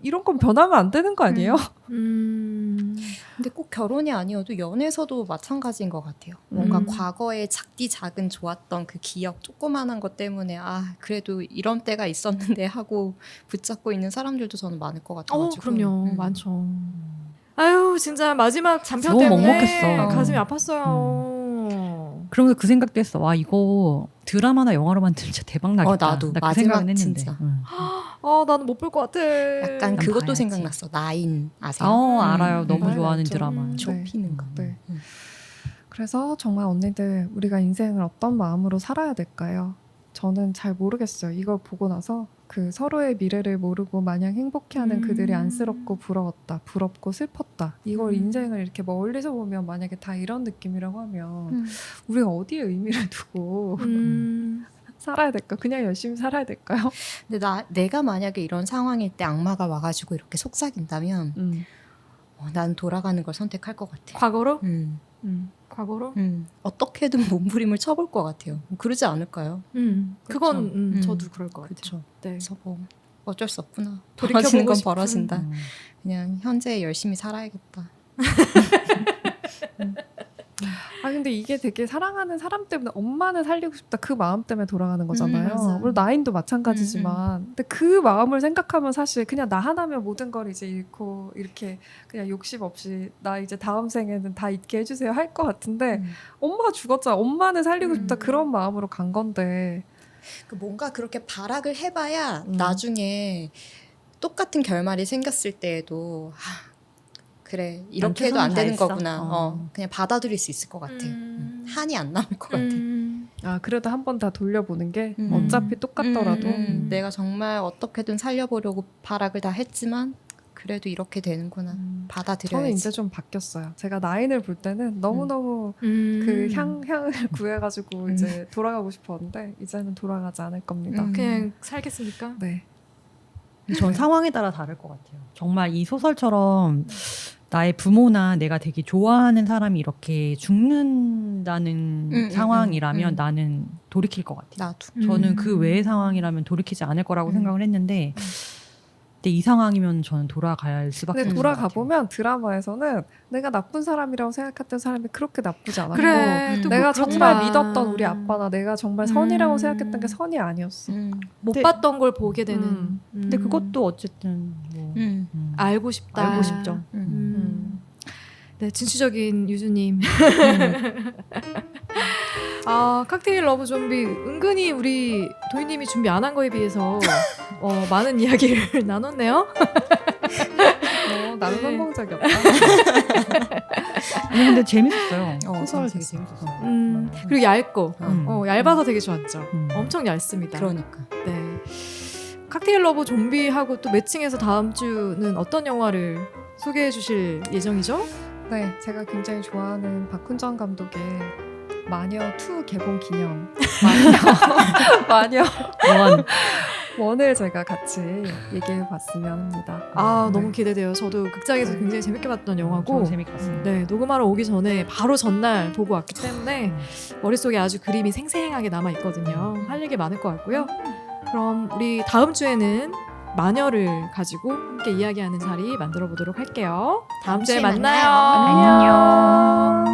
이런 건 변하면 안 되는 거 아니에요? 근데 꼭 결혼이 아니어도 연애에서도 마찬가지인 것 같아요. 뭔가 과거에 작은 좋았던 그 기억 조그만한 것 때문에 그래도 이런 때가 있었는데 하고 붙잡고 있는 사람들도 저는 많을 것 같아가지고. 그럼요. 많죠. 아유, 진짜 마지막 잔편 너무 때문에 먹먹했어. 가슴이 아팠어요. 그러면서 그 생각도 했어. 와 이거 드라마나 영화로 만들면 진짜 대박 나겠다. 나도. 나 그 마지막 생각은 했는데. 진짜. 나는 못 볼 것 같아. 약간 난 그것도 봐야지. 생각났어. 나인 아세요? 알아요. 너무 알죠. 좋아하는 드라마. 네. 피는 거. 네. 그래서 정말 언니들 우리가 인생을 어떤 마음으로 살아야 될까요? 저는 잘 모르겠어요. 이걸 보고 나서 그 서로의 미래를 모르고 마냥 행복해하는 그들이 안쓰럽고 부러웠다. 부럽고 슬펐다. 이걸 인생을 이렇게 멀리서 보면 만약에 다 이런 느낌이라고 하면 우리가 어디에 의미를 두고 살아야 될까? 그냥 열심히 살아야 될까요? 근데 내가 만약에 이런 상황일 때 악마가 와가지고 이렇게 속삭인다면 난 돌아가는 걸 선택할 것 같아. 과거로? 과거로? 어떻게든 몸부림을 쳐볼 것 같아요. 그러지 않을까요? 그건 저도 그럴 것 같아요. 그렇죠. 네. 그래서 뭐 어쩔 수 없구나. 돌이켜보고 벌어지는 건 싶은. 벌어진다. 그냥 현재에 열심히 살아야겠다. 근데 이게 되게 사랑하는 사람 때문에 엄마는 살리고 싶다 그 마음 때문에 돌아가는 거잖아요. 맞아요. 물론 나인도 마찬가지지만 근데 그 마음을 생각하면 사실 그냥 나 하나면 모든 걸 이제 잃고 이렇게 그냥 욕심 없이 나 이제 다음 생에는 다 잊게 해주세요 할 것 같은데 엄마가 죽었잖아. 엄마는 살리고 싶다 그런 마음으로 간 건데 뭔가 그렇게 발악을 해봐야 나중에 똑같은 결말이 생겼을 때에도 그래 이렇게 해도 안 되는 거구나. 그냥 받아들일 수 있을 것 같아. 한이 안 남을 것 같아. 그래도 한 번 다 돌려보는 게 어차피 똑같더라도 내가 정말 어떻게든 살려보려고 발악을 다 했지만 그래도 이렇게 되는구나. 받아들여야지. 저는 이제 좀 바뀌었어요. 제가 나인을 볼 때는 너무너무 그 향을 구해가지고 이제 돌아가고 싶었는데 이제는 돌아가지 않을 겁니다. 그냥 살겠습니까? 네. 전 상황에 따라 다를 것 같아요. 정말 이 소설처럼 나의 부모나 내가 되게 좋아하는 사람이 이렇게 죽는다는 상황이라면 나는 돌이킬 것 같아요. 나도. 저는 그 외의 상황이라면 돌이키지 않을 거라고 생각을 했는데 근데 이 상황이면 저는 돌아갈 수밖에 근데 없는 돌아가 것 같아요. 보면 드라마에서는 내가 나쁜 사람이라고 생각했던 사람이 그렇게 나쁘지 않았고 그래, 또 내가 뭐 정말 그렇더라. 믿었던 우리 아빠나 내가 정말 선이라고 생각했던 게 선이 아니었어. 못 근데- 봤던 걸 보게 되는. 근데 그것도 어쨌든 뭐 알고 싶다. 알고 싶죠. 네, 진취적인 유주님. 칵테일 러브 좀비 은근히 우리 도희님이 준비 안 한 거에 비해서 많은 이야기를 나눴네요. 나는 네. 성공적이었다. 아니 근데 재밌었어요. 어, 소설 되게 재밌었어. 재밌었어요. 그리고 얇고 얇아서 되게 좋았죠. 음. 엄청 얇습니다. 그러니까. 네. 칵테일 러브 좀비하고 또 매칭해서 다음 주는 어떤 영화를 소개해 주실 예정이죠? 네, 제가 굉장히 좋아하는 박훈정 감독의 마녀 2 개봉 기념 마녀 원을 제가 같이 얘기해 봤으면 합니다. 너무 기대돼요. 저도 극장에서 굉장히 재밌게 봤던 영화고 저도 재밌게 봤어요. 네, 녹음하러 오기 전에 바로 전날 보고 왔기 때문에 머릿속에 아주 그림이 생생하게 남아 있거든요. 할 얘기 많을 것 같고요. 그럼 우리 다음 주에는 마녀를 가지고 함께 이야기하는 자리 만들어 보도록 할게요. 다음 주에 만나요. 안녕.